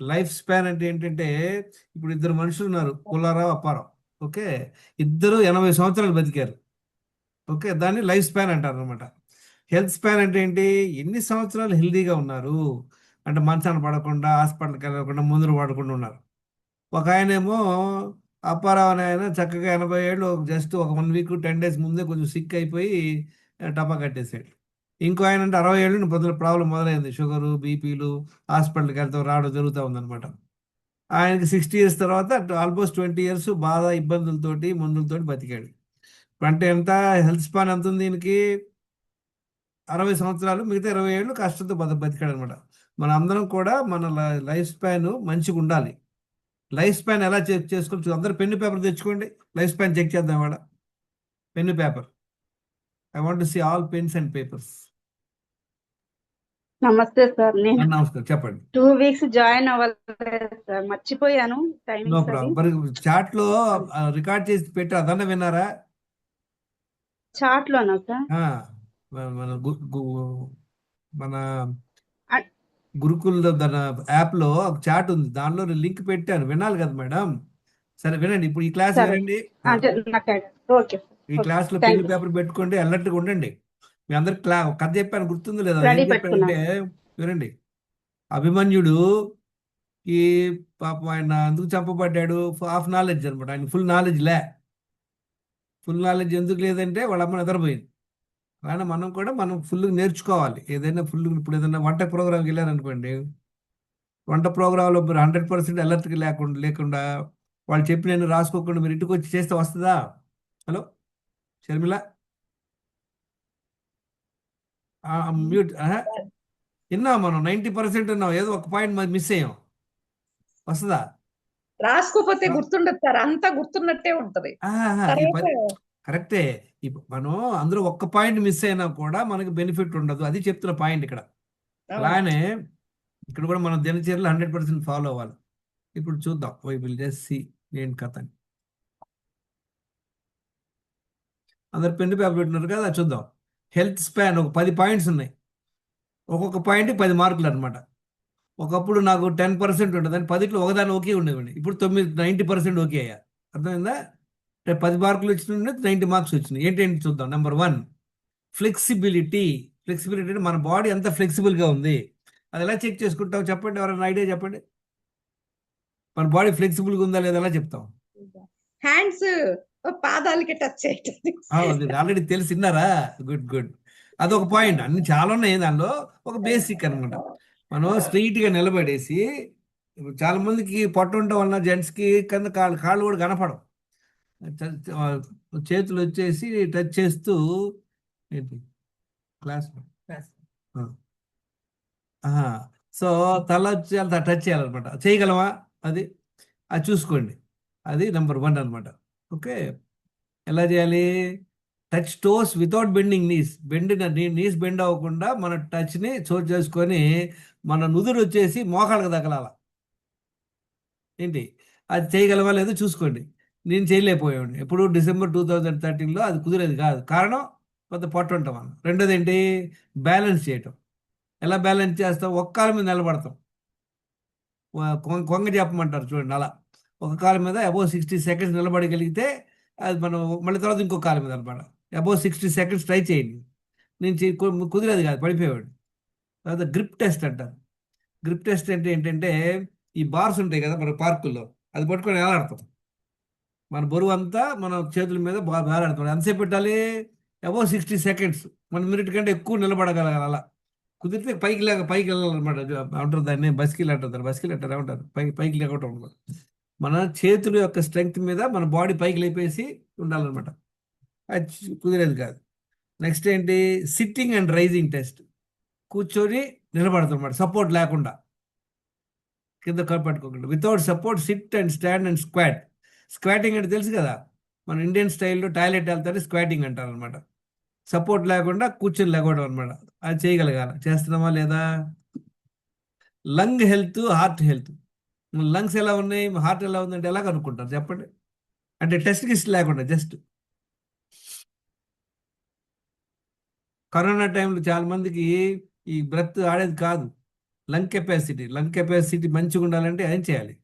Life span అంటే ఏంటంటే, ఇప్పుడు ఇద్దరు మనుషులు ఉన్నారు, పుల్లారావు అప్పారావు. ఓకే, ఇద్దరు 80 సంవత్సరాలు బతికారు. ఓకే, దాన్ని లైఫ్ స్పాన్ అంటారు అనమాట. హెల్త్ స్పాన్ అంటే ఏంటి, ఎన్ని సంవత్సరాలు హెల్దీగా ఉన్నారు, అంటే మంచాన పడకుండా, హాస్పిటల్కి వెళ్ళకుండా, మందులు వాడకుండా ఉన్నారు. ఒక ఆయనేమో అప్పారావు అనే ఆయన చక్కగా 80 ఏళ్ళు, జస్ట్ ఒక 1 వీక్ 10 డేస్ ముందే కొంచెం సిక్ అయిపోయి టపా కట్టేసాడు. ఇంకో ఆయన అంటే 60 ఏళ్ళు మొదలు ప్రాబ్లం మొదలైంది, షుగరు, బీపీలు, హాస్పిటల్కి వెళ్తాం రావడం జరుగుతూ ఉందన్నమాట. ఆయనకి 60 ఇయర్స్ తర్వాత ఆల్మోస్ట్ 20 ఇయర్స్ బాగా ఇబ్బందులతోటి మందులతోటి బతికాడు. అంటే ఎంత, హెల్త్ స్పాన్ ఎంత ఉంది దీనికి, 60 సంవత్సరాలు, మిగతా 20 ఏళ్ళు కష్టంతో బతికాడు అనమాట. మన అందరం కూడా మన లైఫ్ స్పాన్ మంచిగా ఉండాలి. లైఫ్ స్పాన్ ఎలా చెక్ చేసుకోవచ్చు, అందరూ పెన్ను పేపర్ తెచ్చుకోండి, లైఫ్ స్పాన్ చెక్ చేద్దాం ఇవాళ. Pen paper, I want see all pens and papers. నమస్తే సార్. నేను నమస్కారం, చెప్పండి. 2 వీక్స్ జాయిన్ అవ్వలేదు సార్, మర్చిపోయాను నో టైమింగ్స్ అవి. ప్రాబ్లం. మరి చాట్లో రికార్డ్ చేసి పెట్టి అదన్నా విన్నారా? చాట్ లోనా సార్? ఆ, మన మన అ- గురుకుల్ తన యాప్లో ఒక చాట్ ఉంది, దానిలో లింక్ పెట్టాను, వినాలి కదా మేడం. సరే వినండి, ఇప్పుడు ఈ క్లాస్ సరే, వినండి. అంటే నాకు ఓకే సార్. ఈ ఓకే, క్లాస్లో పెన్ను థ్యాంక్ యూ. పేపర్ పెట్టుకోండి, అలర్ట్గా ఉండండి. మీ అందరికి ఒక కథ చెప్పాను, గుర్తుందో లేదా, ఏం రెడీ చెప్పానంటే, పెట్టుకున్నాను. వినండి. అభిమన్యుడు ఈ పాపం ఆయన ఎందుకు చంపబడ్డాడు, హాఫ్ నాలెడ్జ్ అనమాట, ఆయన ఫుల్ నాలెడ్జ్ లే. ఫుల్ నాలెడ్జ్ ఎందుకు లేదంటే వాళ్ళ అమ్మ నిద్రపోయింది. అలానే మనం కూడా మనం ఫుల్ నేర్చుకోవాలి, ఏదైనా ఫుల్. ఇప్పుడు ఏదైనా వంట ప్రోగ్రామ్కి వెళ్ళారనుకోండి, వంట ప్రోగ్రాంలో మీరు 100% అలర్ట్గా లేకుండా వాళ్ళు చెప్పిన రాసుకోకుండా మీరు ఇంటికి వచ్చి చేస్తే వస్తుందా? Hello Sharmila, mute. విన్నాం మనం, 90% విన్నాం, ఏదో ఒక పాయింట్ మిస్ అయ్యాం, వస్తుందా? రాసుకోపోతే గుర్తుండదు సార్, అంతా గుర్తున్నట్టే ఉంటది ఆహా, ఈ తర్వాత. కరెక్టే. మనం అందులో ఒక్క పాయింట్ మిస్ అయినా కూడా మనకి బెనిఫిట్ ఉండదు, అది చెప్తున్న పాయింట్ ఇక్కడ. అవును. అలానే ఇక్కడ కూడా మనం దినచర్యలు 100% ఫాలో అవ్వాలి. ఇప్పుడు చూద్దాం, వై విల్ జస్ట్ సి నేను కథ అని. అందరు పెన్ను పేపర్ పెట్టినారు కదా, చూద్దాం. హెల్త్ స్పాన్ ఒక 10 పాయింట్స్ ఉన్నాయి, ఒక్కొక్క పాయింట్ 10 మార్కులు అనమాట. ఒకప్పుడు నాకు 10% ఉంటుంది, అని 10లో ఒకదాని ఓకే ఉండేవండి, ఇప్పుడు 90% ఓకే అయ్యా. అర్థమైందా? అంటే 10 మార్కులు వచ్చిన 90 మార్క్స్ వచ్చినాయి. ఏంటంటే చూద్దాం. Number 1, flexibility. ఫ్లెక్సిబిలిటీ అంటే మన బాడీ ఎంత ఫ్లెక్సిబుల్గా ఉంది, అది ఎలా చెక్ చేసుకుంటాం చెప్పండి, ఎవరైనా ఐడియా చెప్పండి. మన బాడీ ఫ్లెక్సిబుల్గా ఉందా లేదా ఎలా చెప్తాం? హ్యాండ్స్ పాదాలకి టచ్ చేయటం. అది ఆల్రెడీ తెలిసిన్నారా? Good good. అదొక పాయింట్, అన్ని చాలా ఉన్నాయి దానిలో, ఒక బేసిక్ అనమాట. మనం స్ట్రైట్గా నిలబడేసి, ఇప్పుడు చాలా మందికి పొట్ట ఉండటం వలన జెంట్స్కి కింద కాళ్ళు కాళ్ళు కూడా కనపడవు. చేతులు వచ్చేసి టచ్ చేస్తూ, ఏంటి క్లాస్, సో తల వచ్చి అంత టచ్ చేయాలన్నమాట, చేయగలమా? అది అది చూసుకోండి. అది నెంబర్ 1 అనమాట. ఓకే, ఎలా చేయాలి? Touch toes without bending knees. Knees bend అవ్వకుండా మన టచ్ని చోటు చేసుకొని, మన నుదురు వచ్చేసి మోకాళ్ళకి తగలాల. ఏంటి, అది చేయగలవా లేదో చూసుకోండి. నేను చేయలేకపోయాడు ఎప్పుడు, డిసెంబర్ 2013లో అది కుదిరేది కాదు. కారణం, కొంత పొట్ట ఉంటాం మనం. రెండోది ఏంటి, బ్యాలెన్స్ చేయటం. ఎలా బ్యాలెన్స్ చేస్తాం? ఒక్క కాలు మీద నిలబడతాం, కొంగ చెప్పమంటారు చూడండి, అలా ఒక కాలు మీద అబౌవ్ 60 సెకండ్స్ నిలబడగలిగితే, అది మనం మళ్ళీ తర్వాత ఇంకో కాలు మీద అనమాట. అబౌవ్ 60 సెకండ్స్ ట్రై చేయండి. నేను కుదిరేది కాదు, పడిపోయేవాడు. తర్వాత గ్రిప్ టెస్ట్ అంటారు. గ్రిప్ టెస్ట్ అంటే ఏంటంటే, ఈ బార్స్ ఉంటాయి కదా మన పార్కుల్లో, అది పట్టుకొని వేలాడతాం. మన బరువు అంతా మన చేతుల మీద వేలాడతాం. ఎంతసేపు పెట్టాలి? Above 60 seconds. 1 మినిట్ కంటే ఎక్కువ నిలబడగలగాలి అలా. కుదిరితే పైకి వెళ్ళాలన్నమాట. అంటారు దాన్ని బస్కిల్ అంటారు, బస్కిల్ అంటారు, ఏమంటారు, పైకి లేకపోవడం అనమాట. మన చేతుల యొక్క స్ట్రెంగ్త్ మీద మన బాడీ పైకి లేపేసి ఉండాలన్నమాట. అది కుదిరేది కాదు. నెక్స్ట్ ఏంటి, సిట్టింగ్ అండ్ రైజింగ్ టెస్ట్. కూర్చొని నిలబడతాం అన్నమాట, సపోర్ట్ లేకుండా, కింద పట్టుకోకుండా. Without support sit and stand and squat. Squatting అంటే తెలుసు కదా, మన ఇండియన్ స్టైల్లో టాయిలెట్ వెళ్తారు, స్క్వాటింగ్ అంటారు అనమాట. సపోర్ట్ లేకుండా కూర్చొని లేకపోవడం అనమాట. అది చేయగలగాలి. చేస్తున్నామా లేదా? Lung health, heart health. Lungs ఎలా ఉన్నాయి, హార్ట్ ఎలా ఉందంటే ఎలా కనుక్కుంటారు చెప్పండి? అంటే టెస్ట్ గిస్ట్ లేకుండా, జస్ట్. కరోనా టైంలో చాలా మందికి ఈ బ్రెత్ ఆడేది కాదు, లంగ్ కెపాసిటీ మంచిగా ఉండాలంటే ఏం చేయాలి?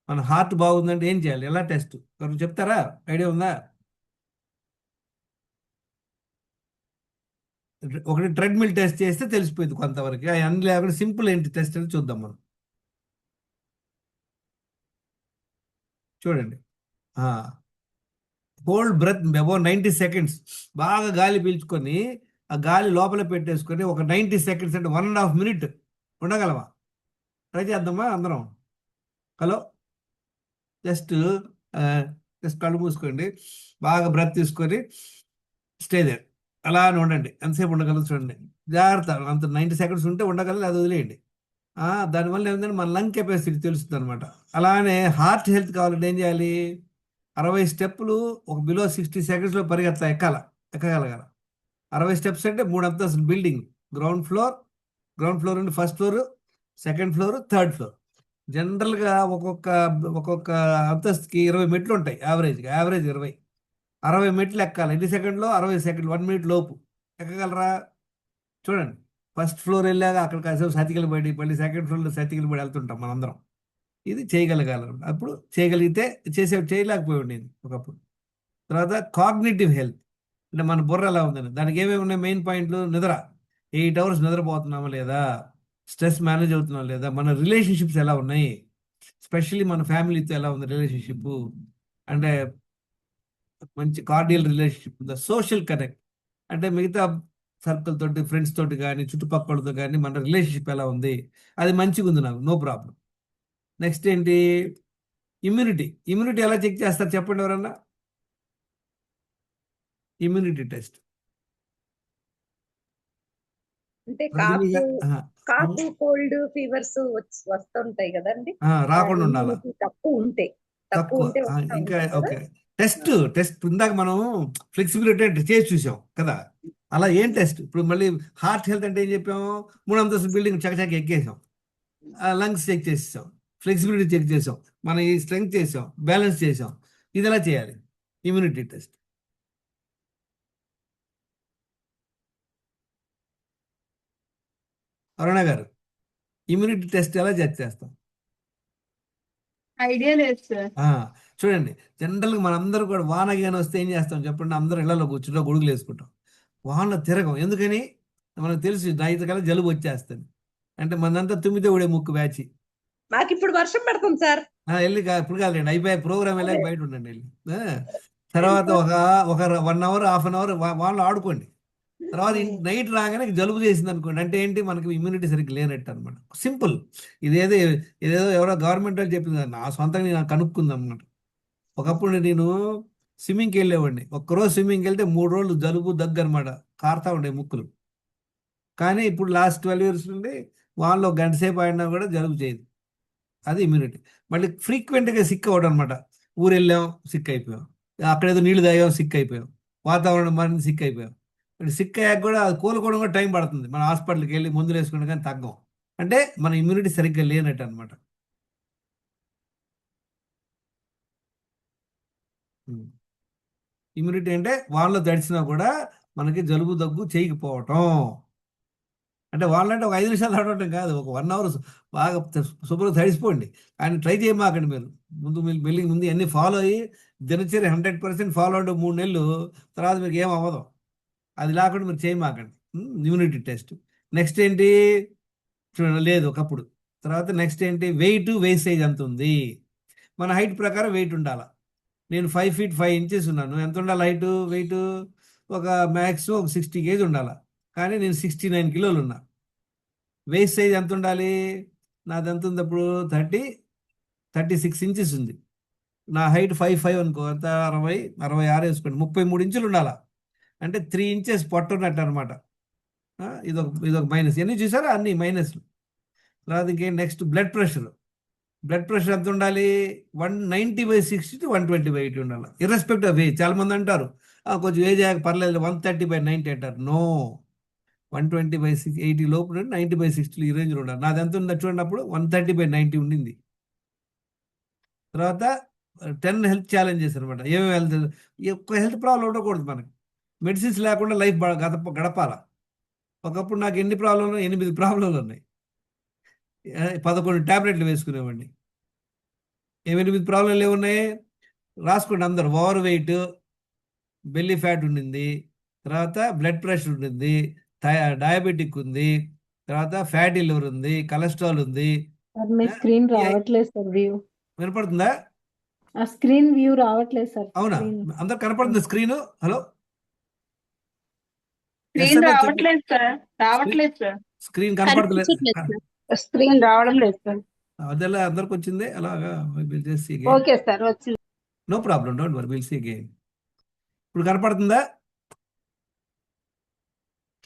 మన హార్ట్ బాగుందంటే ఏం చేయాలి? ఎలా టెస్ట్ కొంచెం చెప్తారా? ఐడియా ఉందా? ఒకటి ట్రెడ్మిల్ టెస్ట్ చేస్తే తెలిసిపోయింది కొంతవరకు. అన్ని లేకుండా సింపుల్ ఏంటి టెస్ట్ అని చూద్దాం మనం. చూడండి. Hold breath above 90 seconds. బాగా గాలి పీల్చుకొని ఆ గాలి లోపల పెట్టేసుకొని ఒక 90 సెకండ్స్ అంటే 1.5 మినిట్ ఉండగలవా? ట్రై చేద్దామా అందరం? హలో, జస్ట్ జస్ట్ కళ్ళు మూసుకోండి, బాగా బ్రెత్ తీసుకొని స్టే దేర్, అలానే ఉండండి. ఎంతసేపు ఉండగలరు చూడండి. జాగ్రత్త, అంత 90 సెకండ్స్ ఉంటే ఉండగలరు, అది వదిలేయండి. దానివల్ల ఏంటంటే మన లంగ్ కెపాసిటీ తెలుస్తుంది అనమాట. అలానే హార్ట్ హెల్త్ కావాలంటే ఏం చేయాలి? 60 స్టెప్పులు ఒక బిలో 60 సెకండ్స్లో ఎక్కగలగాల. 60 స్టెప్స్ అంటే 3 అంతస్తులు building. Ground floor, ground floor నుండి first floor, second floor, third floor. జనరల్గా ఒక్కొక్క ఒక్కొక్క అంతస్తుకి 20 మెట్లు ఉంటాయి. యావరేజ్ 20. 60 మెట్లు ఎక్కాలి. ఎన్ని సెకండ్లో? 60 సెకండ్లు, 1 మినిట్ లోపు ఎక్కగలరా? చూడండి, ఫస్ట్ ఫ్లోర్ వెళ్ళాక అక్కడ కాసేపు సతికిల పడి మళ్ళీ సెకండ్ ఫ్లోర్లో సతికిల పడి వెళ్తుంటాం మనందరం. ఇది చేయగలగాలి. అప్పుడు చేయగలిగితే చేయలేకపోయాడు నేను ఒకప్పుడు. తర్వాత కాగ్నిటివ్ హెల్త్ అంటే మన బుర్ర ఎలా ఉందని, దానికి ఏమేమి ఉన్నాయి మెయిన్ పాయింట్లు? నిద్ర, 8 అవర్స్ నిద్రపోతున్నామా లేదా, స్ట్రెస్ మేనేజ్ అవుతున్నాం లేదా, మన రిలేషన్షిప్స్ ఎలా ఉన్నాయి, స్పెషల్లీ మన ఫ్యామిలీతో ఎలా ఉంది రిలేషన్షిప్, అంటే మంచి కార్డియల్ రిలేషన్షిప్ ఉందా, సోషల్ కనెక్ట్ అంటే మిగతా సర్కిల్ తోటి, ఫ్రెండ్స్ తోటి కానీ చుట్టుపక్కలతో కానీ మన రిలేషన్షిప్ ఎలా ఉంది, అది మంచిగా ఉంది, నాకు నో ప్రాబ్లం. నెక్స్ట్ ఏంటి? ఇమ్యూనిటీ ఎలా చెక్ చేస్తారు చెప్పండి ఎవరన్నా? ఇమ్యూనిటీ టెస్ట్ అంటే ప్రతినిగా కాఫ్ కోల్డ్ ఫీవర్స్ వస్తుంటాయి కదండి. రాకుండా ఉండాలా? immunity తక్కువ తక్కువ. ఉంటే వస్తా ఇంకా ఉంటాయి కదా. ఓకే. టెస్ట్ ఇందాక మనం ఫ్లెక్సిబిలిటీ చేసి చూసాం కదా. అలా ఏం టెస్ట్? ఇప్పుడు మళ్ళీ హార్ట్ హెల్త్ అంటే ఏం చెప్పాము? 3 అంతస్తుల బిల్డింగ్ చకచక ఎక్కేసాం. లంగ్స్ చెక్ చేసాం, ఫ్లెక్సిబిలిటీ చెక్ చేసాం, మన ఈ స్ట్రెంగ్త్ చేసాం, బ్యాలెన్స్ చేసాం. ఇది ఎలా చేయాలి? Immunity test. అరుణ గారు, ఇమ్యూనిటీ టెస్ట్ ఎలా చేస్తాం? ఐడియా లేదు సార్. ఆ, చూడండి, జనరల్గా మనందరూ కూడా వాన గాని వస్తే ఏం చేస్తాం చెప్పండి? అందరం ఇళ్లలో కూర్చుంటాం, గొడుగులు వేసుకుంటాం. వాన తిరగం. ఎందుకని? మనకు తెలుసు నైట్ కల్లా జలుబు వచ్చేస్తుంది. అంటే మనంతా తుమ్మితే ఊడే ముక్కు బ్యాచి. మాకు ఇప్పుడు వర్షం పడుతుంది సార్. ఇప్పుడు కాదండి, అయిపోయి ప్రోగ్రామ్ వెళ్ళాక బయట ఉండండి వెళ్ళి. తర్వాత ఒక ఒక 1 అవర్, హాఫ్-అన్-అవర్ వానలో ఆడుకోండి. తర్వాత నైట్ రాగానే జలుబు చేసింది అనుకోండి, అంటే ఏంటి? మనకి ఇమ్యూనిటీ సరిగ్గా లేనట్టు అనమాట. సింపుల్. ఇదేదో ఇదేదో ఎవరో గవర్నమెంట్ వాళ్ళు చెప్పింది కాదు, నా సొంతంగా నేను కనుక్కుంది అనమాట. ఒకప్పుడు నేను స్విమ్మింగ్కి వెళ్ళేవాడిని. ఒక్కరోజు స్విమ్మింగ్కి వెళ్తే 3 రోజులు జలుబు దగ్గు అనమాట, కారుతా ఉండే ముక్కులు. కానీ ఇప్పుడు లాస్ట్ 12 ఇయర్స్ నుండి వానలో గంట సేపు ఆడినా కూడా జలుబు చేయదు. అది ఇమ్యూనిటీ. మళ్ళీ ఫ్రీక్వెంట్గా సిక్ అవ్వడం అనమాట. ఊరు వెళ్ళాం, సిక్ అయిపోయాం. అక్కడేదో నీళ్లు తాగాం, సిక్ అయిపోయాం. వాతావరణం మారింది, సిక్ అయిపోయాం. మరి సిక్ అయ్యాక కూడా అది కోలుకోవడం కూడా టైం పడుతుంది. మన హాస్పిటల్కి వెళ్ళి మందులు వేసుకుంటే కానీ తగ్గం. అంటే మన ఇమ్యూనిటీ సరిగ్గా లేనట్టు అనమాట. ఇమ్యూనిటీ అంటే వానలో తడిచినా కూడా మనకి జలుబు దగ్గు చేయకపోవటం. అంటే వాళ్ళంటే ఒక 5 నిమిషాలు ఆడటం కాదు, ఒక 1 అవర్ బాగా శుభ్రంగా తడిసిపోండి. కానీ ట్రై చేయమాకండి మీరు. మీరు మెల్లిగా ముందు అన్ని ఫాలో అయ్యి దినచర్య 100% ఫాలో అవడం 3 నెలలు, తర్వాత మీకు ఏం అవ్వదు. అది లేకుండా మీరు చేయమాకండి. Immunity test. నెక్స్ట్ ఏంటి? చూడండి, లేదు ఒకప్పుడు. తర్వాత నెక్స్ట్ ఏంటి? వేస్టేజ్ ఎంత ఉంది. మన హైట్ ప్రకారం వెయిట్ ఉండాలా. నేను 5 feet 5 inches ఉన్నాను. ఎంత ఉండాలి హైట్? వెయిట్ ఒక మ్యాక్సిమం ఒక 60 kg ఉండాలా. కానీ నేను 69 కిలోలు ఉన్నా. వేస్ట్ సైజ్ ఎంత ఉండాలి? నాది ఎంత ఉంది అప్పుడు? 36 inches ఉంది. నా హైట్ 5'5" అనుకో, ఎంత? 66 వేసుకోండి, 33 ఇంచులు ఉండాలా. అంటే 3 inches పొట్ట ఉన్నట్టు అనమాట. ఇదొక మైనస్. ఎన్ని చూసారా? అన్ని మైనస్లు. తర్వాత ఇంకేం? నెక్స్ట్ బ్లడ్ ప్రెషర్ ఎంత ఉండాలి? 190/60 to 120/80 ఉండాలి, ఇర్రెస్పెక్ట్ ఆఫ్ ఏజ్. చాలా మంది అంటారు కొంచెం ఏజ్ అయ్యాక పర్లేదు 130/90 అంటారు. నో, 120/80 లోపు 90/60 ఈ రేంజ్లో ఉండాలి. నాది ఎంత ఉందో చూడండి, అప్పుడు 130/90 ఉండింది. తర్వాత 10 హెల్త్ ఛాలెంజెస్ అనమాట. ఏమేమి ఎక్కువ హెల్త్ ప్రాబ్లం ఉండకూడదు మనకి. మెడిసిన్స్ లేకుండా లైఫ్ గడపాల. ఒకప్పుడు నాకు ఎన్ని ప్రాబ్లంలు? 8 ప్రాబ్లంలు ఉన్నాయి. 11 టాబ్లెట్లు వేసుకునేవాడిని. 8 ప్రాబ్లంలు ఏమున్నాయి రాసుకోండి అందరు. ఓవర్ వెయిట్, బెల్లీ ఫ్యాట్ ఉండింది, తర్వాత బ్లడ్ ప్రెషర్ ఉండింది, డయాబెటిక్ ఉంది, తర్వాత ఫ్యాటీ లివర్ ఉంది, కొలెస్ట్రాల్ ఉంది. సార్ మీ ఆ, స్క్రీన్ ఈ- రావట్లేదు సార్ వ్యూ. వినపడుతుందా? ఆ స్క్రీన్ వ్యూ రావట్లేదు సార్. అవునా? స్క్రీన్ అందరు కనపడుతుంది స్క్రీన్? హలో, స్క్రీన్ రావట్లేదు సార్, రావట్లేదు సార్. స్క్రీన్ కనపడలేదు. స్క్రీన్ రావడం లేదు సార్. అదెలా అందరికి వచ్చింది అలాగా? ఓకే సార్, వచ్చింది. No problem, don't worry, will see again. ఇప్పుడు కనపడుతుందా?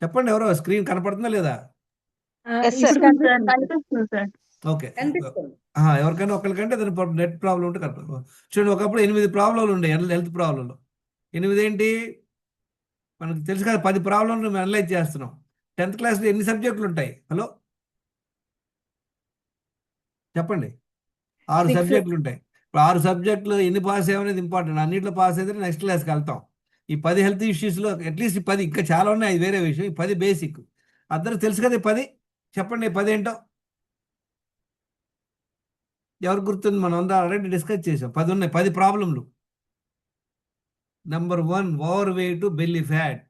చెప్పండి ఎవరో, స్క్రీన్ కనపడుతుందా లేదా? ఇప్పుడు కనిపిస్తుంది సార్. ఓకే. కనిపిస్తుంది. ఎవరికైనా ఒకరికంటే ఏదైనా నెట్ ప్రాబ్లం ఉంటే కనపడదు. చూడండి, ఒకప్పుడు 8 ప్రాబ్లంలు ఉండే హెల్త్ ప్రాబ్లంలో. 8 ఏంటి మనకు తెలుసు కదా, 10 ప్రాబ్లంలు మేము అనలైజ్ చేస్తున్నాం. 10th క్లాస్లో ఎన్ని సబ్జెక్టులు ఉంటాయి? హలో చెప్పండి. 6 Six. సబ్జెక్టులు ఉంటాయి. ఇప్పుడు 6 సబ్జెక్టులు ఎన్ని పాస్ అయ్యేది ఇంపార్టెంట్. అన్నింటిలో పాస్ అయితే నెక్స్ట్ క్లాస్కి వెళ్తాం. ఈ 10 హెల్త్ ఇష్యూస్లో అట్లీస్ట్ 10, ఇంకా చాలా ఉన్నాయి, అది వేరే విషయం. ఈ 10 బేసిక్ అందరికి తెలుసు కదా. ఈ 10 చెప్పండి, 10 ఏంటో ఎవరు గుర్తుంది? మనం అందరూ ఆల్రెడీ డిస్కస్ చేసాం. 10 ఉన్నాయి, 10 ప్రాబ్లంలు. Number 1 overweight, belly fat.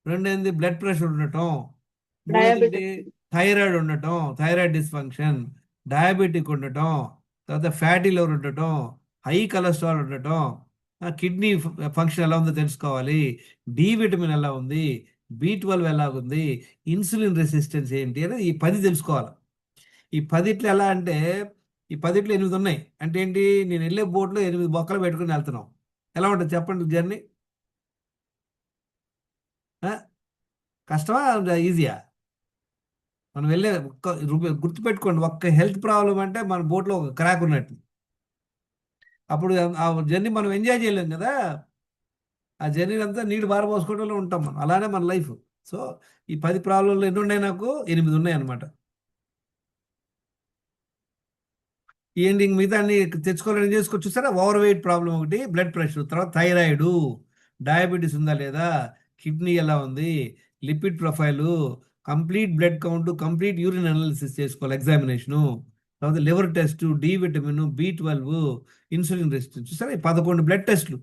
రెండేంది బ్లడ్ ప్రెషర్ ఉండటం. మూడోది థైరాయిడ్ ఉండటం, థైరాయిడ్ డిస్ఫంక్షన్. డయాబెటిక్ ఉండటం, తర్వాత ఫ్యాటీ లివర్ ఉండటం, హై కొలెస్ట్రాల్ ఉండటం, కిడ్నీ ఫంక్షన్ ఎలా ఉందో తెలుసుకోవాలి, డి విటమిన్ ఎలా ఉంది, B12 ఎలా ఉంది, ఇన్సులిన్ రెసిస్టెన్స్ ఏంటి అనేది ఈ 10 తెలుసుకోవాలి. ఈ 10 ఎలా అంటే, ఈ 10 8 ఉన్నాయి. అంటే ఏంటి, నేను వెళ్ళే బోట్లో 8 బొక్కలు పెట్టుకుని వెళ్తున్నాం. ఎలా ఉంటుంది చెప్పండి జర్నీ? కష్టమా ఈజీయా? మనం వెళ్ళే గుర్తుపెట్టుకోండి, ఒక్క హెల్త్ ప్రాబ్లం అంటే మన బోట్లో ఒక క్రాక్ ఉన్నట్టు. అప్పుడు ఆ జర్నీ మనం ఎంజాయ్ చేయలేం కదా. ఆ జర్నీ అంతా నీళ్ళు బారబోసుకోవడంలో ఉంటాం మనం. అలానే మన లైఫ్. సో ఈ 10 ప్రాబ్లంలు ఎన్ని ఉన్నాయి? నాకు 8 ఉన్నాయి అనమాట. ఏంటి మిగతా అన్ని తెచ్చుకోవాలని చేసుకోవచ్చు. చూసారా, ఓవర్ వెయిట్ ప్రాబ్లం ఒకటి, బ్లడ్ ప్రెషర్, తర్వాత థైరాయిడ్, డయాబెటీస్ ఉందా లేదా, కిడ్నీ ఎలా ఉంది, lipid profile, complete blood count, complete urine analysis చేసుకోవాలి, ఎగ్జామినేషను, తర్వాత liver test, D vitamin, B12, insulin resistance. చూసారా, ఈ 11 బ్లడ్ టెస్టులు.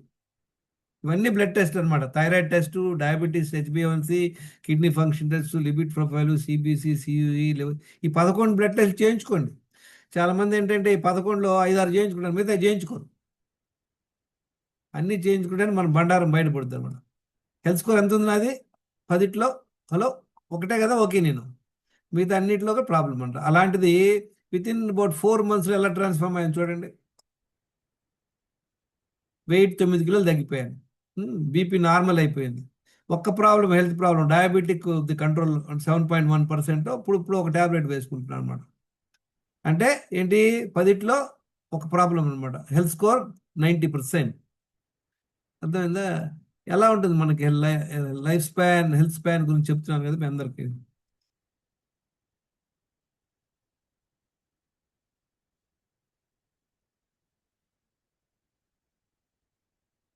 ఇవన్నీ బ్లడ్ టెస్ట్ అనమాట. Thyroid test, diabetes, HbA1c, kidney function test, lipid profile, CBC, CUE, ఈ 11 బ్లడ్ టెస్ట్ చేయించుకోండి. చాలామంది ఏంటంటే ఈ 11లో 5-6 చేయించుకుంటారు, మిగతా చేయించుకోరు. అన్నీ చేయించుకుంటే మన బండారం బయటపడుతుంది అనమాట. హెల్త్ స్కోర్ ఎంత ఉంది నాది 10లో? హలో, ఒకటే కదా. ఓకే, నేను మిగతా అన్నింటిలో ప్రాబ్లం అంట. అలాంటిది వితిన్ అబౌట్ 4 monthsలో ఎలా ట్రాన్స్ఫార్మ్ అయ్యాను చూడండి. వెయిట్ 9 కిలోలు తగ్గిపోయాను. బీపీ నార్మల్ అయిపోయింది. ఒక్క problem, health problem, diabetic the control 7.1%. ఇప్పుడు ఒక ట్యాబ్లెట్ వేసుకుంటున్నాను అనమాట. అంటే ఏంటి, 10లో ఒక ప్రాబ్లం అనమాట. Health score 90%. అర్థమైందా? ఎలా ఉంటుంది మనకి లైఫ్ స్పాన్, హెల్త్ స్పాన్ గురించి చెప్తున్నాను కదా మీ అందరికి.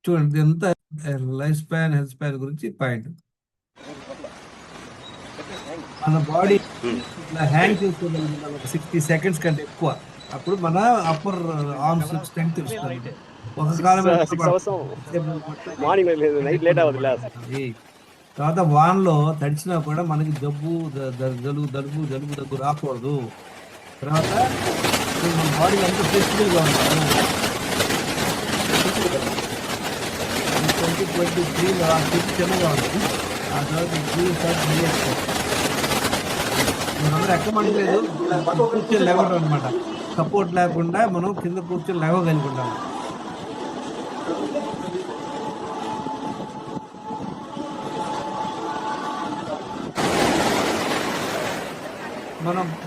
చూడండి, ఎంత లైఫ్ స్పాన్, హెల్త్ స్పాన్ గురించి పాయింట్. మన బాడీ ఇట్లా హ్యాంగ్ చేసుకోగలుగుతాం 60 seconds కంటే ఎక్కువ. అప్పుడు మన అప్పర్ ఆర్మ్స్ స్ట్రెంగ్త్ ఇస్తుంది. ఒక కాలం మార్నింగ్ లేదు, నైట్ లేట్ అవ్వదు క్లాస్. తర్వాత వాన్లో తడిచినా కూడా మనకి జబ్బు, జలుబు దగ్గు రాకూడదు. తర్వాత మన బాడీ అంతా ఫ్లెక్సిబుల్గా ఉంటాము. 2023లో ఆ స్థితి చిన్నగా ఉంటుంది. ఆ తర్వాత మనందరూ ఎక్కమంటలేదు, కూర్చొని లేవడం అనమాట. సపోర్ట్ లేకుండా మనం కింద కూర్చొని లేవగలుగుంటాము.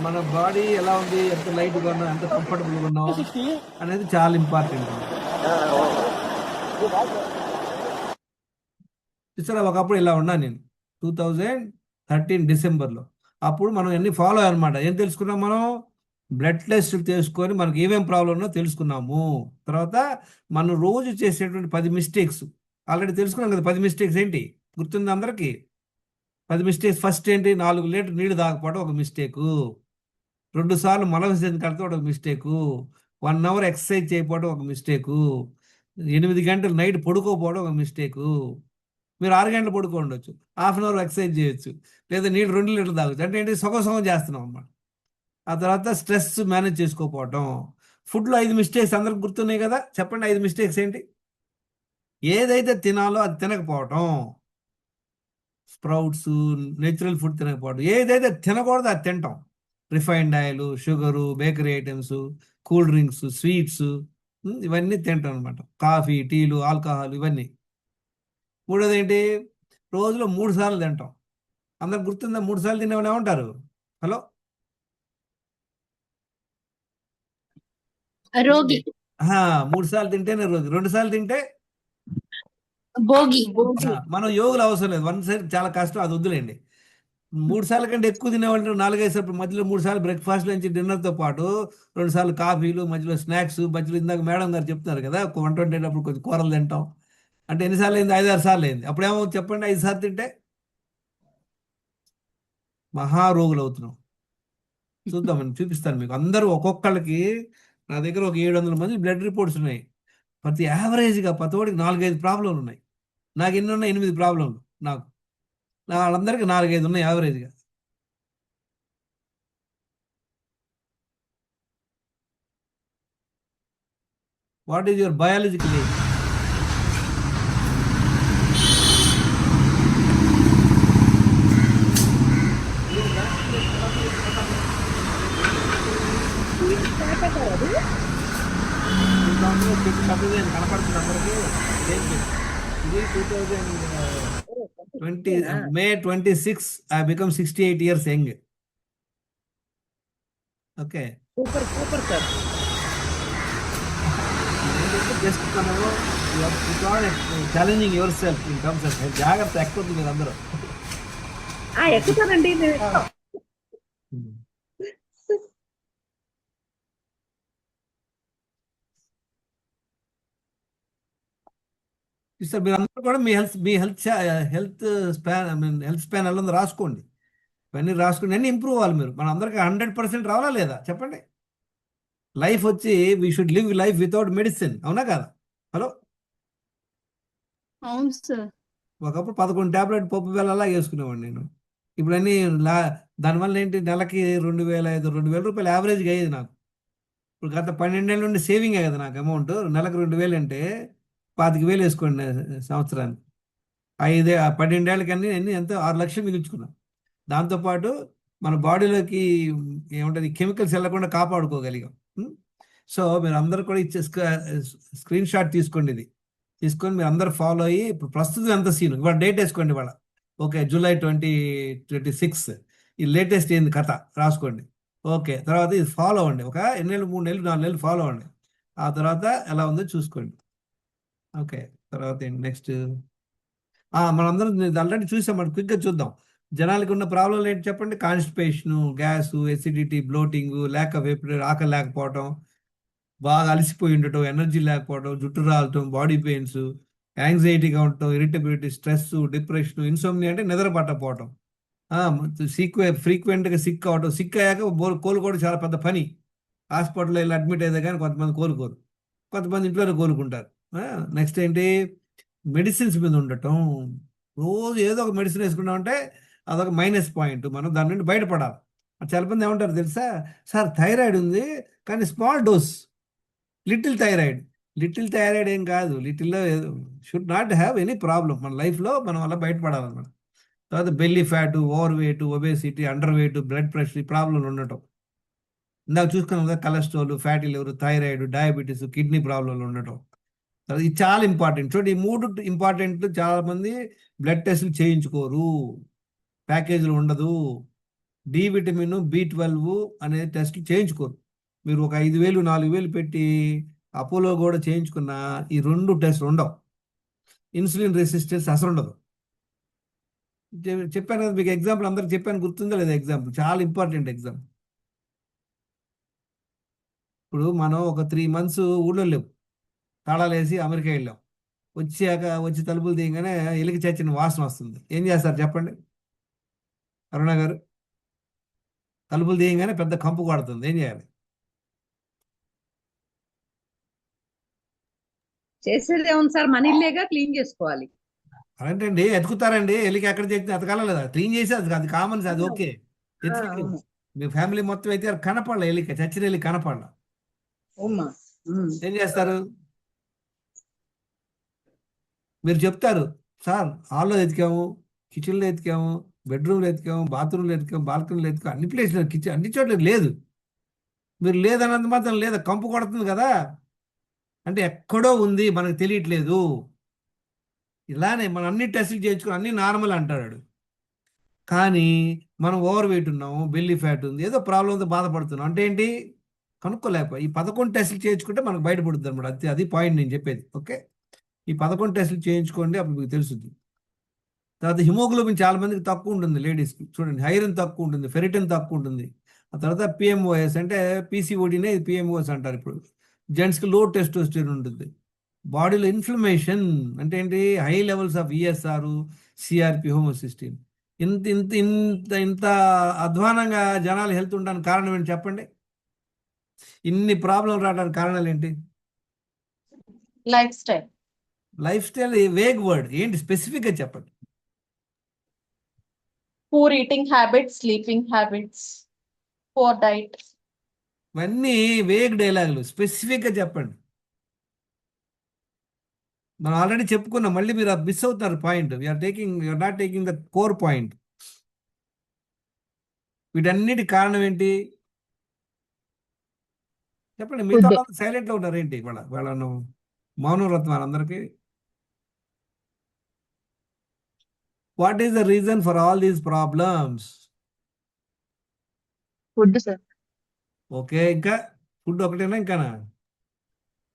మన బాడీ ఎలా ఉంది, ఎంత లైట్గా ఉన్నాం, ఎంత కంఫర్టబుల్గా ఉన్నాం అనేది చాలా ఇంపార్టెంట్. చూసారా, ఒకప్పుడు ఇలా ఉన్నా నేను 2013 డిసెంబర్లో. అప్పుడు మనం అన్ని ఫాలో అనమాట. ఏం తెలుసుకున్నాం మనం? బ్లడ్ టెస్ట్ చేసుకొని మనకి ఏమేమి ప్రాబ్లం ఉన్నో తెలుసుకున్నాము. తర్వాత మనం రోజు చేసేటువంటి 10 మిస్టేక్స్ ఆల్రెడీ తెలుసుకున్నాం కదా. 10 మిస్టేక్స్ ఏంటి గుర్తుంది అందరికీ? 10 మిస్టేక్స్. ఫస్ట్ ఏంటి, 4 లీటర్ నీళ్ళు తాగకపోవడం ఒక మిస్టేకు. 2 సార్లు మల విసర్జన కడితే ఒక మిస్టేకు, 1 అవర్ ఎక్సర్సైజ్ చేయకపోవడం ఒక మిస్టేకు, 8 గంటలు నైట్ పడుకోపోవడం ఒక మిస్టేకు. మీరు 6 గంటలు పడుకోండొచ్చు, హాఫ్ అన్ అవర్ ఎక్సర్సైజ్ చేయొచ్చు, లేదా నీళ్ళు 2 లీటర్లు తాగొచ్చు. అంటే ఏంటి, సగం సగం చేస్తున్నాం అన్నమాట. ఆ తర్వాత స్ట్రెస్ మేనేజ్ చేసుకోకపోవటం. ఫుడ్లో 5 మిస్టేక్స్ అందరికి గుర్తున్నాయి కదా, చెప్పండి 5 మిస్టేక్స్ ఏంటి? ఏదైతే తినాలో అది తినకపోవటం, స్ప్రౌట్స్, నేచురల్ ఫుడ్ తినకపోవడం. ఏదైతే తినకూడదో అది తింటాం, refined oil, sugar, bakery items, cool drinks, sweets, ఇవన్నీ తింటాం అనమాట. కాఫీ, టీలు, ఆల్కహాల్ ఇవన్నీ. మూడోది ఏంటి, రోజులో 3 సార్లు తింటాం. అందరికి గుర్తుందా? 3 సార్లు తినేవాళ్ళు ఏమంటారు? హలో, రోగి, 3 సార్లు తింటేనే రోజు, 2 సార్లు తింటే భోగి. మనం యోగులు అవసరం లేదు, 1 సైడ్ చాలా కష్టం, అది వద్దులేండి. 3 సార్లు కంటే ఎక్కువ తినేవాళ్ళు 4-5 సార్లు, మధ్యలో 3 సార్లు బ్రేక్ఫాస్ట్ నుంచి డిన్నర్తో పాటు 2 సార్లు కాఫీలు, మధ్యలో స్నాక్స్, మధ్యలో ఇందాక మేడం గారు చెప్తున్నారు కదా వంట వండేటప్పుడు కొంచెం కూరలు తింటాం. అంటే ఎన్నిసార్లు అయింది? 5-6 సార్లు అయింది. అప్పుడు ఏమవుతుంది చెప్పండి? 5 సార్లు తింటే మహారోగులు అవుతున్నాం. చూద్దామని చూపిస్తాను మీకు. అందరూ ఒక్కొక్కళ్ళకి, నా దగ్గర ఒక 700 మంది బ్లడ్ రిపోర్ట్స్ ఉన్నాయి. ప్రతి యావరేజ్గా ప్రతోడికి 4-5 ప్రాబ్లంలు ఉన్నాయి. నాకు ఎన్ని ఉన్నాయి? 8 ప్రాబ్లంలు. నాకు వాళ్ళందరికీ 4-5 ఉన్నాయి యావరేజ్గా. What is your biological age? కనపడుతుంది అందరికీ. ఇది 2020 May 26 I become 68 years young. Okay, super super sir. Just మనము challenging yourself in terms of health. జాగ్రత్త, ఎక్కుతుంది మీరు అందరూ. ఎక్కుతానండి నేను. సార్ మీరు అందరూ కూడా మీ హెల్త్ హెల్త్ స్పాన్ ఎలా ఉందో రాసుకోండి. ఇవన్నీ రాసుకుని అన్నీ ఇంప్రూవ్ అవ్వాలి మీరు. మన అందరికీ 100% రావాలా లేదా చెప్పండి? లైఫ్ వచ్చి we should live life without medicine, అవునా కదా? హలో, అవును సార్. ఒకప్పుడు 11 టాబ్లెట్ పప్పు బెల్లలా వేసుకునేవాడిని నేను. ఇప్పుడు అన్నీ దానివల్ల ఏంటి, నెలకి 2,000 రూపాయలు యావరేజ్గా అయ్యేది నాకు. ఇప్పుడు గత 12 ఏళ్ళ నుండి సేవింగే కదా నాకు అమౌంట్. నెలకు 2,000 అంటే 25,000 వేసుకోండి సంవత్సరానికి. 12 ఏళ్ళకన్నీ ఎంతో 6 లక్షలు మిగుల్చుకున్నాం. దాంతోపాటు మన బాడీలోకి ఏముంటుంది, కెమికల్స్ వెళ్ళకుండా కాపాడుకోగలిగాం. సో మీరు అందరూ కూడా ఇచ్చే స్క్రీన్ షాట్ తీసుకోండి. ఇది తీసుకొని మీరు అందరు ఫాలో అయ్యి, ఇప్పుడు ప్రస్తుతం ఎంత సీన్, ఇవాళ డేట్ వేసుకోండి. ఇవాళ ఓకే, July 2026 ఈ లేటెస్ట్ ఏంది కథ రాసుకోండి. ఓకే, తర్వాత ఇది ఫాలో అవ్వండి. ఒక 2 నెలలు, 3 నెలలు, 4 నెలలు ఫాలో అవ్వండి. ఆ తర్వాత ఎలా ఉందో చూసుకోండి. ఓకే, తర్వాత ఏంటి నెక్స్ట్? మనందరం ఆల్రెడీ చూసాం, మనం క్విక్గా చూద్దాం. జనాలకి ఉన్న ప్రాబ్లంలు ఏంటి చెప్పండి? Constipation, gas, acidity, bloating, lack of appetite, ఆకలి లేకపోవడం, బాగా అలసిపోయి ఉండటం, ఎనర్జీ లేకపోవడం, జుట్టు రాలటం, బాడీ పెయిన్స్, యాంగ్జైటీగా ఉండటం, ఇరిటబిలిటీ, స్ట్రెస్, డిప్రెషన్, ఇన్సోమ్నియా అంటే నిద్ర పట్టకపోవటం, ఫ్రీక్వెంట్గా సిక్ అవటం. సిక్ అయ్యాక కోలుకోవడం చాలా పెద్ద పని. హాస్పిటల్లో వెళ్ళి అడ్మిట్ అయితే కానీ కొంతమంది కోలుకోరు, కొంతమంది ఇంట్లోనే కోలుకుంటారు. నెక్స్ట్ ఏంటి, మెడిసిన్స్ మీద ఉండటం. రోజు ఏదో ఒక మెడిసిన్ వేసుకున్నామంటే అదొక మైనస్ పాయింట్. మనం దాని నుండి బయటపడాలి. చాలా మంది ఏమంటారు తెలుసా, సార్ థైరాయిడ్ ఉంది కానీ స్మాల్ డోస్, లిటిల్ థైరాయిడ్ ఏం కాదు. లిటిల్లో should not have any problem. మన లైఫ్లో మనం అలా బయటపడాలన్నమాట. తర్వాత belly fat, overweight, obesity, underweight, blood pressure, ఈ ప్రాబ్లంలు ఉండటం. ఇందాక చూసుకున్నాం కదా, cholesterol, fatty liver, thyroid, diabetes, kidney ప్రాబ్లంలు ఉండటం. ఇది చాలా ఇంపార్టెంట్. చూడండి, ఈ 3 ఇంపార్టెంట్. చాలా మంది బ్లడ్ టెస్ట్లు చేయించుకోరు, ప్యాకేజీలు ఉండదు. డి విటమిన్, B12 అనే టెస్ట్ చేయించుకోరు. మీరు ఒక 5,000, 4,000 పెట్టి అపోలో కూడా చేయించుకున్న ఈ 2 టెస్ట్లు ఉండవు. ఇన్సులిన్ రెసిస్టెన్స్ అసలు ఉండదు. చెప్పాను కదా మీకు ఎగ్జాంపుల్, అందరికి చెప్పాను, గుర్తుందా లేదా? ఎగ్జాంపుల్ చాలా ఇంపార్టెంట్ ఎగ్జాంపుల్. ఇప్పుడు మనం ఒక 3 months ఊళ్ళో లేవు, తాళాలు వేసి అమెరికా వెళ్ళాం. వచ్చి తలుపులు తీయగానే ఎలికి చచ్చిన వాసన వస్తుంది. ఏం చేస్తారు చెప్పండి అరుణ గారు? తలుపులు తీయగానే పెద్ద కంపు కొడుతుంది, ఏం చేయాలి? చేసేది ఏముంది సార్, మన ఇల్లేగా క్లీన్ చేసుకోవాలి. అదేంటండి, ఎతుకుతారండి, ఎలికి ఎక్కడ చేస్తే ఎతకాల లేదా? క్లీన్ చేసి అది కామన్, అది ఓకే. ఎతికి అవును. మీ ఫ్యామిలీ మొత్తం అయితే కనపడలే, ఎలిక చచ్చిన ఎలికి కనపడలా, ఉమ్మా. ఏం చేస్తారు? మీరు చెప్తారు, సార్ హాల్లో ఎతికాము, కిచెన్లో ఎతికాము, బెడ్రూమ్లో ఎతికాము, బాత్రూంలో ఎతికాము, బాల్కనీలో ఎతికాము, అన్ని ప్లేస్లో కిచెన్ అన్ని చోట్ల లేదు. మీరు లేదన్నంత మాత్రం లేదా, కంపు కొడుతుంది కదా, అంటే ఎక్కడో ఉంది, మనకు తెలియట్లేదు. ఇలానే మనం అన్ని టెస్టులు చేయించుకుని అన్ని నార్మల్ అంటాడు, కానీ మనం ఓవర్ వెయిట్ ఉన్నాము, బెల్లీ ఫ్యాట్ ఉంది, ఏదో ప్రాబ్లంతో బాధపడుతున్నాం, అంటే ఏంటి? కనుక్కోలేకపోయి ఈ 11 టెస్టులు చేయించుకుంటే మనకు బయటపడుతుంది అనమాట. అది పాయింట్ నేను చెప్పేది. ఓకే, ఈ 11 టెస్టులు చేయించుకోండి, అప్పుడు మీకు తెలుస్తుంది. తర్వాత హిమోగ్లోబిన్ చాలా మందికి తక్కువ ఉంటుంది, లేడీస్కి చూడండి, ఐరన్ తక్కువ ఉంటుంది, ఫెరిటిన్ తక్కువ ఉంటుంది. ఆ తర్వాత పిఎంఓఎస్ అంటే పీసీఓడినే పిఎంఓఎస్ అంటారు ఇప్పుడు. జెంట్స్కి లో టెస్టోస్టెరాన్ ఉంటుంది. బాడీలో ఇన్ఫ్లమేషన్ అంటే ఏంటి? High levels of ESR, CRP, homocysteine. ఇంత ఇంత ఇంత ఇంత అధ్వానంగా జనాలు హెల్త్ ఉండడానికి కారణం ఏంటి చెప్పండి? ఇన్ని ప్రాబ్లం రావడానికి కారణాలు ఏంటి? Life style. Life style vague word, ఏంటి స్పెసిఫిక్గా చెప్పండి. Poor eating habits, sleeping habits, poor diet. ఇవన్నీ వేగ్ డైలాగులు, స్పెసిఫిక్గా చెప్పండి. మనం ఆల్రెడీ చెప్పుకున్నాం, మళ్ళీ మీరు మిస్ అవుతున్నారు point. You're not taking the core point. వీటన్నిటి కారణం ఏంటి చెప్పండి? మీతో సైలెంట్లో ఉన్నారు ఏంటి? వాళ్ళను మౌనం రత్నాలు అందరికీ. What is the reason for all these problems? Food sir. Okay, ఇంకా ఫుడ్ ఒకటేనా ఇంకానా?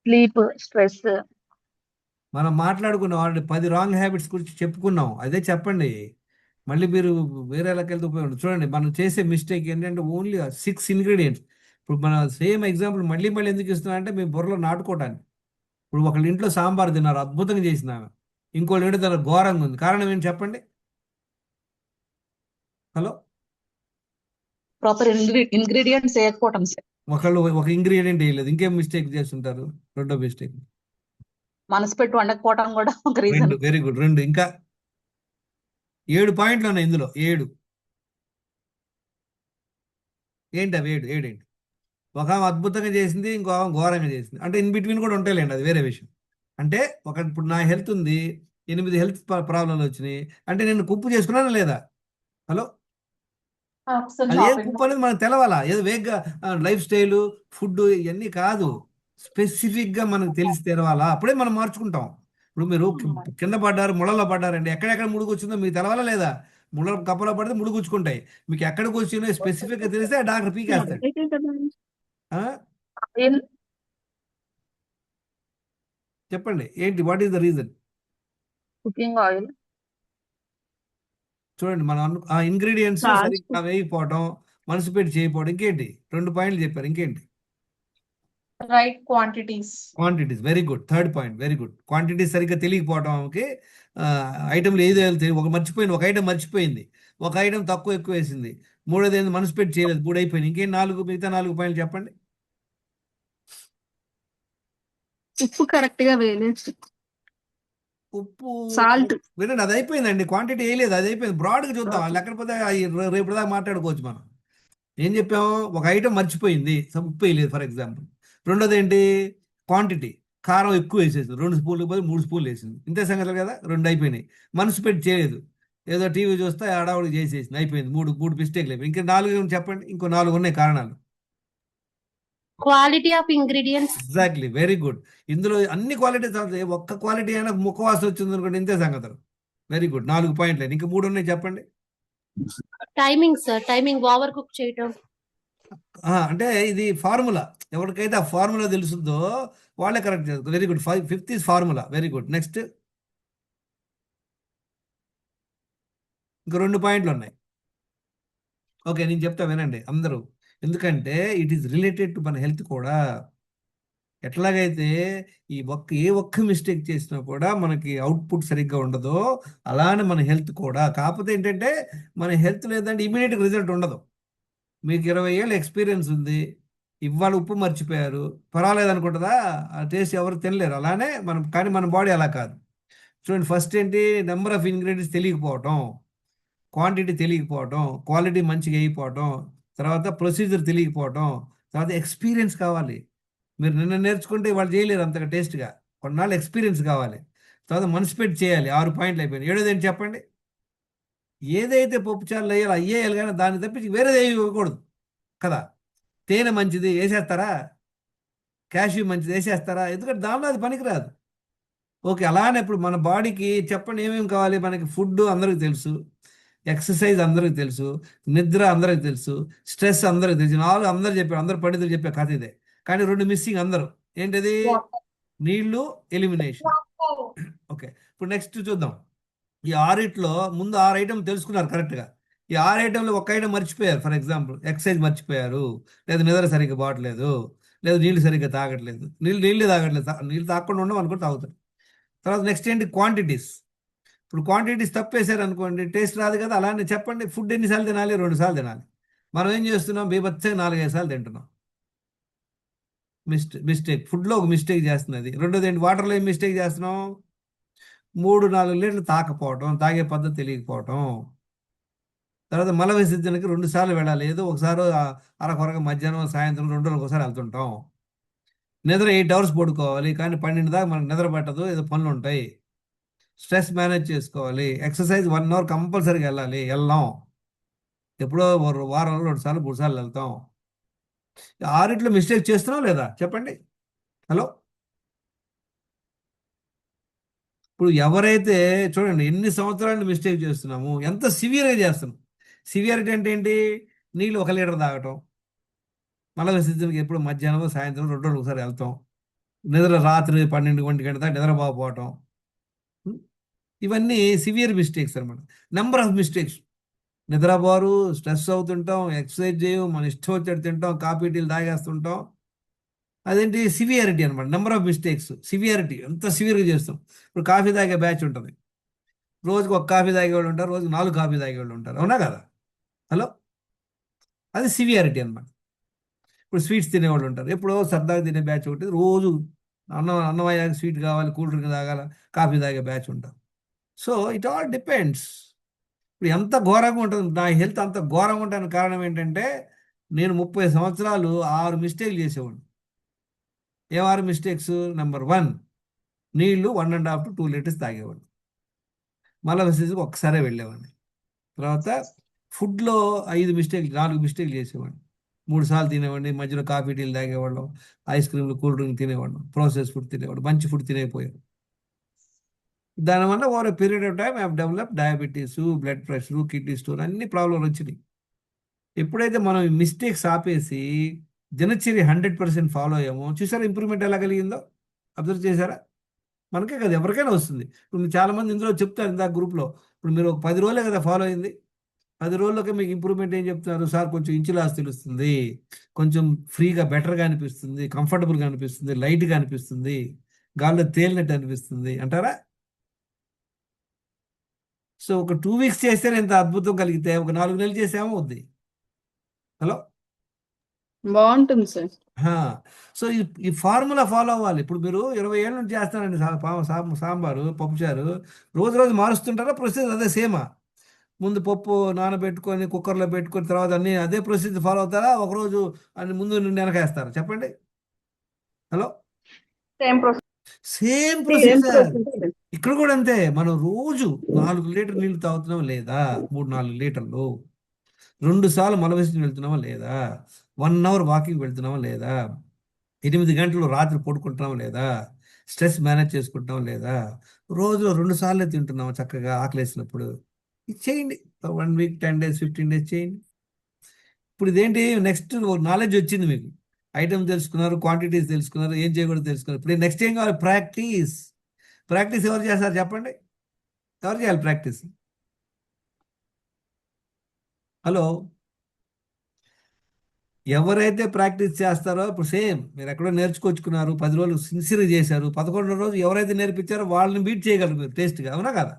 Sleep, stress. మనం మాట్లాడుకున్నాం ఆల్రెడీ, 10 రాంగ్ హ్యాబిట్స్ గురించి చెప్పుకున్నాం, అదే చెప్పండి. మళ్ళీ మీరు వేరే వెళ్తే ఉపయోగం. చూడండి, మనం చేసే మిస్టేక్ ఏంటంటే ఓన్లీ 6 ఇంగ్రీడియంట్స్. ఇప్పుడు మన సేమ్ ఎగ్జాంపుల్ మళ్ళీ మళ్ళీ ఎందుకు ఇస్తున్నా అంటే మీ బుర్రలో నాటుకోవడానికి. ఇప్పుడు ఒకళ్ళ ఇంట్లో సాంబార్ తిన్నారు, అద్భుతంగా చేసిన ఆమె, ఇంకోళ్ళు ఏంటో దాని ఘోరంగా ఉంది. కారణం ఏంటి చెప్పండి? హలో, ప్రాపర్ ఇంగ్రీడియంట్స్ వేయకపోవటం సార్. ఒకళ్ళు ఒక ఇంగ్రీడియంట్ వేయలేదు, ఇంకేం మిస్టేక్ చేస్తుంటారు? రెండో మిస్టేక్, మనసు పెట్టి వండకపోవటం కూడా ఒక రీజన్. 2 వెరీ గుడ్, 2 ఇంకా 7 పాయింట్లు ఉన్నాయి ఇందులో, 7 ఏంటి అవి? 7 ఏంటి? ఒక ఆమె అద్భుతంగా చేసింది, ఇంకో ఆమె ఘోరంగా చేసింది, అంటే ఇన్ బిట్వీన్ కూడా ఉంటాయిలేండి, అది వేరే విషయం. అంటే ఇప్పుడు నా హెల్త్ ఉంది, 8 హెల్త్ ప్రాబ్లంలు వచ్చినాయి, అంటే నేను కుప్పు చేసుకున్నానా లేదా? హలో, అది ఏం కుప్పు అనేది మనకు తెలవాలా? ఏదో వేగ్గా లైఫ్ స్టైలు, ఫుడ్ ఇవన్నీ కాదు, స్పెసిఫిక్గా మనకు తెలిసి తెలవాలా, అప్పుడే మనం మార్చుకుంటాం. ఇప్పుడు మీరు కింద పడ్డారు, ముళ్ళలో పడ్డారండి, ఎక్కడెక్కడ ముడుగు వచ్చిందో మీకు తెలవాలా లేదా? ముళ్ళ కప్పలో పడితే ముడుగుచ్చుకుంటాయి, మీకు ఎక్కడికి వచ్చిందో స్పెసిఫిక్గా తెలిస్తే ఆ డాక్టర్ పీకేస్తాడు. ఆ? చెప్పండి ఏంటి? What is the reason? Cooking oil. చూడండి, మనం ఆ ఇంగ్రీడియంట్స్ సరిగ్గా వేయకపోవడం, మనసు పెట్టి చేయకపోవడం, ఇంకేంటి? 2 పాయింట్లు చెప్పారు, ఇంకేంటి? Right quantities. Quantities, very good. 3rd point, very good. Quantities సరిగ్గా తెలియకపోవడం, ఆమెకి ఐటమ్లు ఏదో మర్చిపోయింది, ఒక ఐటమ్ మర్చిపోయింది, ఒక ఐటమ్ తక్కువ ఎక్కువ వేసింది, 3వది ఏంది మనసు పెట్టి చేయలేదు, 3 అయిపోయింది, ఇంకేం 4 మిగతా 4 పాయింట్లు చెప్పండి. ఉప్పు కరెక్ట్ గా వేయలేదు. ఉప్పు, సాల్ట్. వినండి, అది అయిపోయిందండి, క్వాంటిటీ వేయలేదు, అది అయిపోయింది. బ్రాడ్గా చూద్దాం, లేకపోతే రేపు దాకా మాట్లాడుకోవచ్చు మనం. ఏం చెప్పాము? ఒక ఐటమ్ మర్చిపోయింది, ఉప్పు వేయలేదు ఫర్ ఎగ్జాంపుల్. రెండోది ఏంటి? క్వాంటిటీ, కారం ఎక్కువ వేసేసింది, 2 స్పూన్లు బదులు 3 స్పూన్లు వేసింది, ఇంతే సంగతులు కదా, 2 అయిపోయినాయి. మనసు పెట్టి చేయలేదు, ఏదో టీవీ చూస్తే ఆడావుడికి చేసేసింది, అయిపోయింది, 3 మిస్టేక్లు అయిపోయి. ఇంకా 4 చెప్పండి, ఇంకో 4 ఉన్నాయి కారణాలు. Quality of ingredients. Exactly, very good. ఇందులో అన్ని క్వాలిటీస్ అవుతాయి, ఒక్క క్వాలిటీ అయినా ముఖవాసన వచ్చింది అనుకోండి, ఇంతే సంగతులు. వెరీ గుడ్, 4 పాయింట్లు. ఇంకా 3 ఉన్నాయి చెప్పండి. Timing sir, timing over cook చేయటం. అంటే ఇది ఫార్ములా, ఎవరికైతే ఆ ఫార్ములా తెలుస్తుందో వాళ్ళే కరెక్ట్ చేస్తారు. Very good. 5th is formula, very good. Next, ఇంకా 2 పాయింట్లు ఉన్నాయి. ఓకే, నేను చెప్తా వినండి అందరూ, ఎందుకంటే ఇట్ ఈస్ రిలేటెడ్ టు మన హెల్త్ కూడా. ఎట్లాగైతే ఏ ఒక్క మిస్టేక్ చేసినా కూడా మనకి అవుట్పుట్ సరిగ్గా ఉండదో, అలానే మన హెల్త్ కూడా. కాకపోతే ఏంటంటే మన హెల్త్ లేదంటే ఇమీడియట్ రిజల్ట్ ఉండదు. మీకు 20 ఏళ్ళ ఎక్స్పీరియన్స్ ఉంది, ఇవాళ ఉప్పు మర్చిపోయారు, పర్వాలేదు అనుకుంటుందా? ఆ టేస్ట్ ఎవరు తినలేరు. అలానే మనం, కానీ మన బాడీ అలా కాదు. చూడండి, ఫస్ట్ ఏంటి, నెంబర్ ఆఫ్ ఇంగ్రీడియంట్స్ తెలియకపోవటం, క్వాంటిటీ తెలియకపోవటం, క్వాలిటీ మంచిగా అయిపోవటం, తర్వాత ప్రొసీజర్ తెలియకపోవటం, తర్వాత ఎక్స్పీరియన్స్ కావాలి. మీరు నిన్న నేర్చుకుంటే వాళ్ళు చేయలేరు అంతగా టేస్ట్గా. కొన్నాళ్ళు ఎక్స్పీరియన్స్ కావాలి. తర్వాత మనసు పెట్టి చేయాలి. 6 పాయింట్లు అయిపోయినాయి. ఏడోది ఏంటి చెప్పండి? ఏదైతే పప్పు చారులు వేయాలో అయ్యేయాలి, కానీ దాన్ని తప్పించి వేరేది ఏమి ఇవ్వకూడదు కదా. తేనె మంచిది వేసేస్తారా? క్యాష్యూ మంచిది వేసేస్తారా? ఎందుకంటే దానిలో అది పనికిరాదు. ఓకే, అలానే ఇప్పుడు మన బాడీకి చెప్పండి ఏమేమి కావాలి మనకి. ఫుడ్ అందరికీ తెలుసు, ఎక్సర్సైజ్ అందరికీ తెలుసు, నిద్ర అందరికీ తెలుసు, స్ట్రెస్ అందరికీ తెలుసు. నాలుగు అందరు చెప్పారు, అందరు పండితులు చెప్పే కథ ఇదే. కానీ 2 మిస్సింగ్ అందరూ. ఏంటిది? నీళ్లు, ఎలిమినేషన్. ఓకే, ఇప్పుడు నెక్స్ట్ చూద్దాం. ఈ 6 ముందు 6 ఐటమ్ తెలుసుకున్నారు కరెక్ట్గా. ఈ 6 ఐటెంలో ఒక ఐటమ్ మర్చిపోయారు. ఫర్ ఎగ్జాంపుల్ ఎక్సర్సైజ్ మర్చిపోయారు, లేదా నిద్ర సరిగ్గా పోవట్లేదు, లేదా నీళ్లు సరిగ్గా తాగట్లేదు. నీళ్ళే తాగట్లేదు. నీళ్ళు తాగకుండా ఉండవు అనుకుంటే తాగుతారు. తర్వాత నెక్స్ట్ ఏంటి? క్వాంటిటీస్. ఇప్పుడు క్వాంటిటీస్ తప్పేశారు అనుకోండి, టేస్ట్ రాదు కదా. అలానే చెప్పండి, ఫుడ్ ఎన్నిసార్లు తినాలి? 2 సార్లు తినాలి. మనం ఏం చేస్తున్నాం? బీభత్సంగా 4-5 సార్లు తింటున్నాం. మిస్టేక్. ఫుడ్లో ఒక మిస్టేక్ చేస్తున్నది. రెండోది ఏంటి? వాటర్లో ఏం మిస్టేక్ చేస్తున్నాం? 3-4 లీటర్లు తాకపోవటం, తాగే పద్ధతి తెలియకపోవటం. తర్వాత మల విసర్జనకి 2 సార్లు వెళ్ళాలి. ఏదో ఒకసారి అరకొరగా మధ్యాహ్నం, సాయంత్రం 2 రోజులకు ఒకసారి వెళ్తుంటాం. నిద్ర 8 అవర్స్ పడుకోవాలి, కానీ 12 దాకా మనకు నిద్ర పట్టదు, ఏదో పనులు ఉంటాయి. స్ట్రెస్ మేనేజ్ చేసుకోవాలి. ఎక్సర్సైజ్ 1 అవర్ కంపల్సరీగా వెళ్ళాం. ఎప్పుడో వారంలో 2 సార్లు 3 సార్లు వెళ్తాం. 6 మిస్టేక్ చేస్తున్నాం లేదా చెప్పండి? హలో, ఇప్పుడు ఎవరైతే చూడండి ఎన్ని సంవత్సరాలు మిస్టేక్ చేస్తున్నాము, ఎంత సివియర్గా చేస్తున్నాం. సివియారిటీ అంటే ఏంటి? నీళ్ళు 1 లీటర్ తాగటం, మల విసర్జనకి ఎప్పుడు మధ్యాహ్నం, సాయంత్రం 2 రోజులు ఒకసారి వెళ్తాం, నిద్ర రాత్రి 12-1 గంట దాకా నిద్రపోకపోవటం. ఇవన్నీ సివియర్ మిస్టేక్స్ అనమాట. Number of mistakes. నిద్రపోరు, స్ట్రెస్ అవుతుంటాం, ఎక్సర్సైజ్ చేయం, మన ఇష్టం వచ్చేది తింటాం, కాఫీ టీలు తాగేస్తుంటాం. అదేంటి? సివియారిటీ అనమాట. Number of mistakes, severity. ఎంత సివియర్గా చేస్తాం. ఇప్పుడు కాఫీ తాగే బ్యాచ్ ఉంటుంది, రోజుకి 1 కాఫీ తాగేవాళ్ళు ఉంటారు, రోజుకి 4 కాఫీ తాగేవాళ్ళు ఉంటారు. అవునా కదా? హలో, అది సివియారిటీ అనమాట. ఇప్పుడు స్వీట్స్ తినేవాళ్ళు ఉంటారు, ఎప్పుడో సరదాగా తినే బ్యాచ్ ఒకటి, రోజు అన్నమయ్యాక స్వీట్ కావాలి, కూల్ డ్రింక్ తాగాల, కాఫీ తాగే బ్యాచ్ ఉంటారు. So it all depends. ఇప్పుడు ఎంత ఘోరంగా ఉంటుంది నా హెల్త్, అంత ఘోరంగా ఉండడానికి కారణం ఏంటంటే, నేను 30 సంవత్సరాలు 6 మిస్టేక్లు చేసేవాడిని. ఏ 6 మిస్టేక్స్? నెంబర్ 1, నీళ్లు 1.5 to 2 లీటర్స్ తాగేవాడిని. మళ్ళీ విసర్జనకి ఒక్కసారే వెళ్ళేవాడిని. తర్వాత ఫుడ్లో 4 మిస్టేక్లు చేసేవాడిని. 3 సార్లు తినేవాడిని, మధ్యలో కాఫీ టీలు తాగేవాళ్ళం, ఐస్ క్రీమ్లు, కూల్ డ్రింక్ తినేవాళ్ళం, ప్రాసెస్ ఫుడ్ తినేవాడు, మంచి ఫుడ్ తినేపోయాం. దానివల్ల over period of time have develop diabetes, blood pressure, kidney stone, అన్ని ప్రాబ్లంలు వచ్చినాయి. ఎప్పుడైతే మనం ఈ మిస్టేక్స్ ఆపేసి దినచర్య 100% ఫాలో అయ్యామో, చూసారా ఇంప్రూవ్మెంట్ ఎలా కలిగిందో? అబ్జర్వ్ చేశారా? మనకే కదా, ఎవరికైనా వస్తుంది. ఇప్పుడు మీరు చాలామంది ఇందులో చెప్తారు, ఇందాక గ్రూప్లో. ఇప్పుడు మీరు ఒక 10 రోజులే కదా ఫాలో అయింది. 10 రోజుల్లోకే మీకు ఇంప్రూవ్మెంట్ ఏం చెప్తున్నారు? సార్ కొంచెం ఇంచులాస్ తెలుస్తుంది, కొంచెం ఫ్రీగా బెటర్గా అనిపిస్తుంది, కంఫర్టబుల్గా అనిపిస్తుంది, లైట్గా అనిపిస్తుంది, గాల్లో తేలినట్టు అనిపిస్తుంది అంటారా? సో ఒక 2 వీక్స్ చేస్తేనే ఇంత అద్భుతం కలిగితే, ఒక 4 నెలలు చేసేమో వద్ది. హలో, బాగుంటుంది సార్. సో ఈ ఫార్ములా ఫాలో అవ్వాలి. ఇప్పుడు మీరు 20 ఏళ్ళ నుంచి చేస్తానండి సాంబారు, పప్పుచారు, రోజు మారుస్తుంటారా? ప్రొసీజర్ అదే సేమా? ముందు పప్పు నానబెట్టుకొని కుక్కర్లో పెట్టుకొని తర్వాత అన్ని అదే ప్రొసీజర్ ఫాలో అవుతారా? ఒకరోజు అన్ని ముందు నుండి వెనకేస్తారా? చెప్పండి. Hello, same procedure. ఇక్కడ కూడా అంతే. మనం రోజు 4 లీటర్ నీళ్లు తాగుతున్నాం లేదా? 3-4 లీటర్లు. 2 సార్లు మల విసర్జన వెళ్తున్నామా లేదా? 1 అవర్ వాకింగ్ వెళ్తున్నామా లేదా? 8 గంటలు రాత్రి పడుకుంటున్నామా లేదా? స్ట్రెస్ మేనేజ్ చేసుకుంటున్నామా లేదా? రోజులో 2 సార్లే తింటున్నామా చక్కగా ఆకలేసినప్పుడు? ఇది చేయండి. 1 వీక్, 10 days, 15 days చేయండి. ఇప్పుడు ఇదేంటి? నెక్స్ట్ నాలెడ్జ్ వచ్చింది మీకు. ఐటమ్ తెలుసుకున్నారు, క్వాంటిటీస్ తెలుసుకున్నారు, ఏం చేయకూడదు తెలుసుకున్నారు. ఇప్పుడు నెక్స్ట్ ఏం కావాలి? ప్రాక్టీస్. ప్రాక్టీస్ ఎవరు చేస్తారు చెప్పండి? ఎవరు చేయాలి ప్రాక్టీస్? హలో, ఎవరైతే ప్రాక్టీస్ చేస్తారో, ఇప్పుడు సేమ్ మీరు ఎక్కడో నేర్చుకొచ్చుకున్నారు, 10 రోజులు సిన్సియర్గా చేశారు, 11వ రోజు ఎవరైతే నేర్పించారో వాళ్ళని బీట్ చేయగలరు మీరు టేస్ట్గా. అవునా కదా?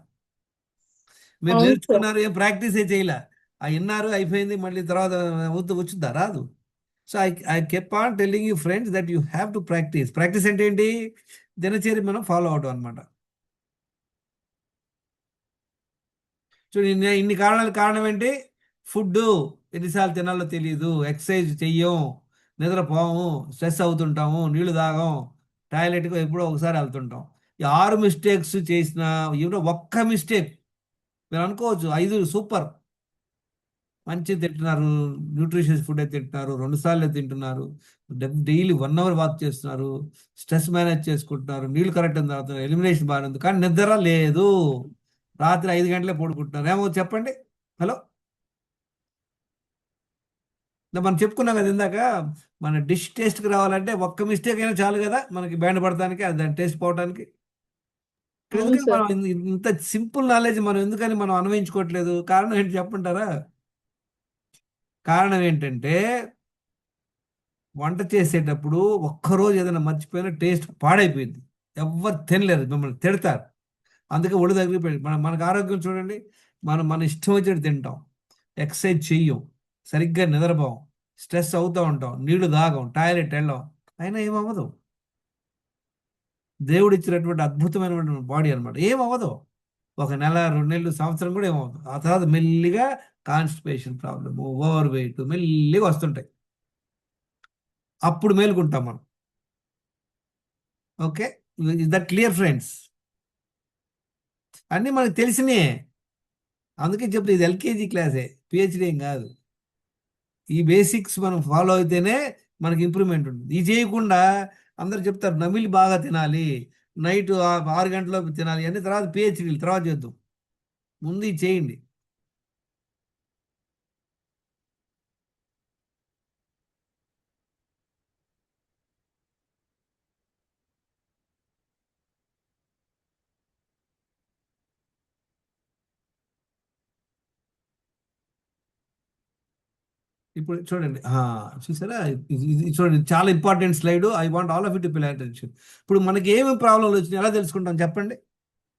మీరు అవును సార్. నేర్చుకున్నారు, ఏం ప్రాక్టీసే చేయలే, ఆ విన్నారు అయిపోయింది, మళ్ళీ తర్వాత వచ్చుద్దా? రాదు. So I kept on telling you friends that you have to practice. Practice అంటే ఏంటి? దినచర్య మనం ఫాలో అవడం అనమాట. చూడు, ఇన్ని కారణం ఏంటి? ఫుడ్ ఎన్నిసార్లు తినాలో తెలియదు, ఎక్సర్సైజ్ చెయ్యం, నిద్రపోము, స్ట్రెస్ అవుతుంటాము, నీళ్లు తాగం, టాయిలెట్కి ఎప్పుడో ఒకసారి వెళ్తుంటాం. ఈ 6 మిస్టేక్స్ చేసిన ఒక్క మిస్టేక్ మీరు అనుకోవచ్చు 5 సూపర్ మంచి తింటున్నారు, న్యూట్రిషియస్ ఫుడ్ అయితే తింటున్నారు, 2 సార్లు తింటున్నారు, డైలీ 1 అవర్ వాక్ చేస్తున్నారు, స్ట్రెస్ మేనేజ్ చేసుకుంటున్నారు, నీళ్లు కరెక్ట్ తాగుతున్నారు, ఎలిమినేషన్ బాగానే ఉంది, కానీ నిద్ర లేదు, రాత్రి 5 గంటలే పడుకుంటున్నారు. ఏమో చెప్పండి. హలో, మనం చెప్పుకున్నాం కదా ఇందాక, మన డిష్ టేస్ట్కి రావాలంటే ఒక్క మిస్టేక్ అయినా చాలు కదా మనకి బ్యాండ్ పడటానికి, దాని టేస్ట్ పోవడానికి. అవును ఎందుకని సార్. మనం ఇంత సింపుల్ నాలెడ్జ్ మనం ఎందుకని మనం అన్వయించుకోవట్లేదు? కారణం ఏంటి చెప్పంటారా? కారణం ఏంటంటే వంట చేసేటప్పుడు ఒక్కరోజు ఏదైనా మర్చిపోయినా టేస్ట్ పాడైపోయింది, ఎవ్వరు తినలేరు, మిమ్మల్ని తిడతారు. అందుకే ఒళ్ళు తగిలిపోయింది. మనకు ఆరోగ్యం చూడండి, మన ఇష్టం వచ్చినట్టు తింటాం, ఎక్సర్సైజ్ చెయ్యం, సరిగ్గా నిద్రపోం, స్ట్రెస్ అవుతూ ఉంటాం, నీళ్లు తాగం, టాయిలెట్ వెళ్ళాం, అయినా ఏమవ్వదు. దేవుడు ఇచ్చినటువంటి అద్భుతమైనటువంటి బాడీ అనమాట, ఏమవ్వదు. 1 నెల 2 నెలలు సంవత్సరం కూడా ఏమవుతుంది. ఆ తర్వాత మెల్లిగా కాన్స్టిపేషన్ ప్రాబ్లమ్, ఓవర్ వెయిట్ మెల్లిగా వస్తుంటాయి. అప్పుడు మేలుకుంటాం మనం. Okay, is that clear friends? అన్నీ మనకు తెలిసినే, అందుకే చెప్తే ఇది ఎల్కేజీ క్లాసే, పిహెచ్డి ఏం కాదు. ఈ బేసిక్స్ మనం ఫాలో అయితేనే మనకి ఇంప్రూవ్మెంట్ ఉంటుంది. ఇది చేయకుండా అందరు చెప్తారు నమిలి బాగా తినాలి, నైట్ 6 గంటలకు తినాలి అని, తర్వాత పిహెచ్డీలు తర్వాత చేద్దాం, ముందు ఇది చేయండి. ఇప్పుడు చూడండి, చూసారా, ఇది చూడండి, చాలా important slide. I want all of it to pay attention. ఇప్పుడు మనకి ఏమేమి ప్రాబ్లంలు వచ్చినాయి ఎలా తెలుసుకుంటాం చెప్పండి?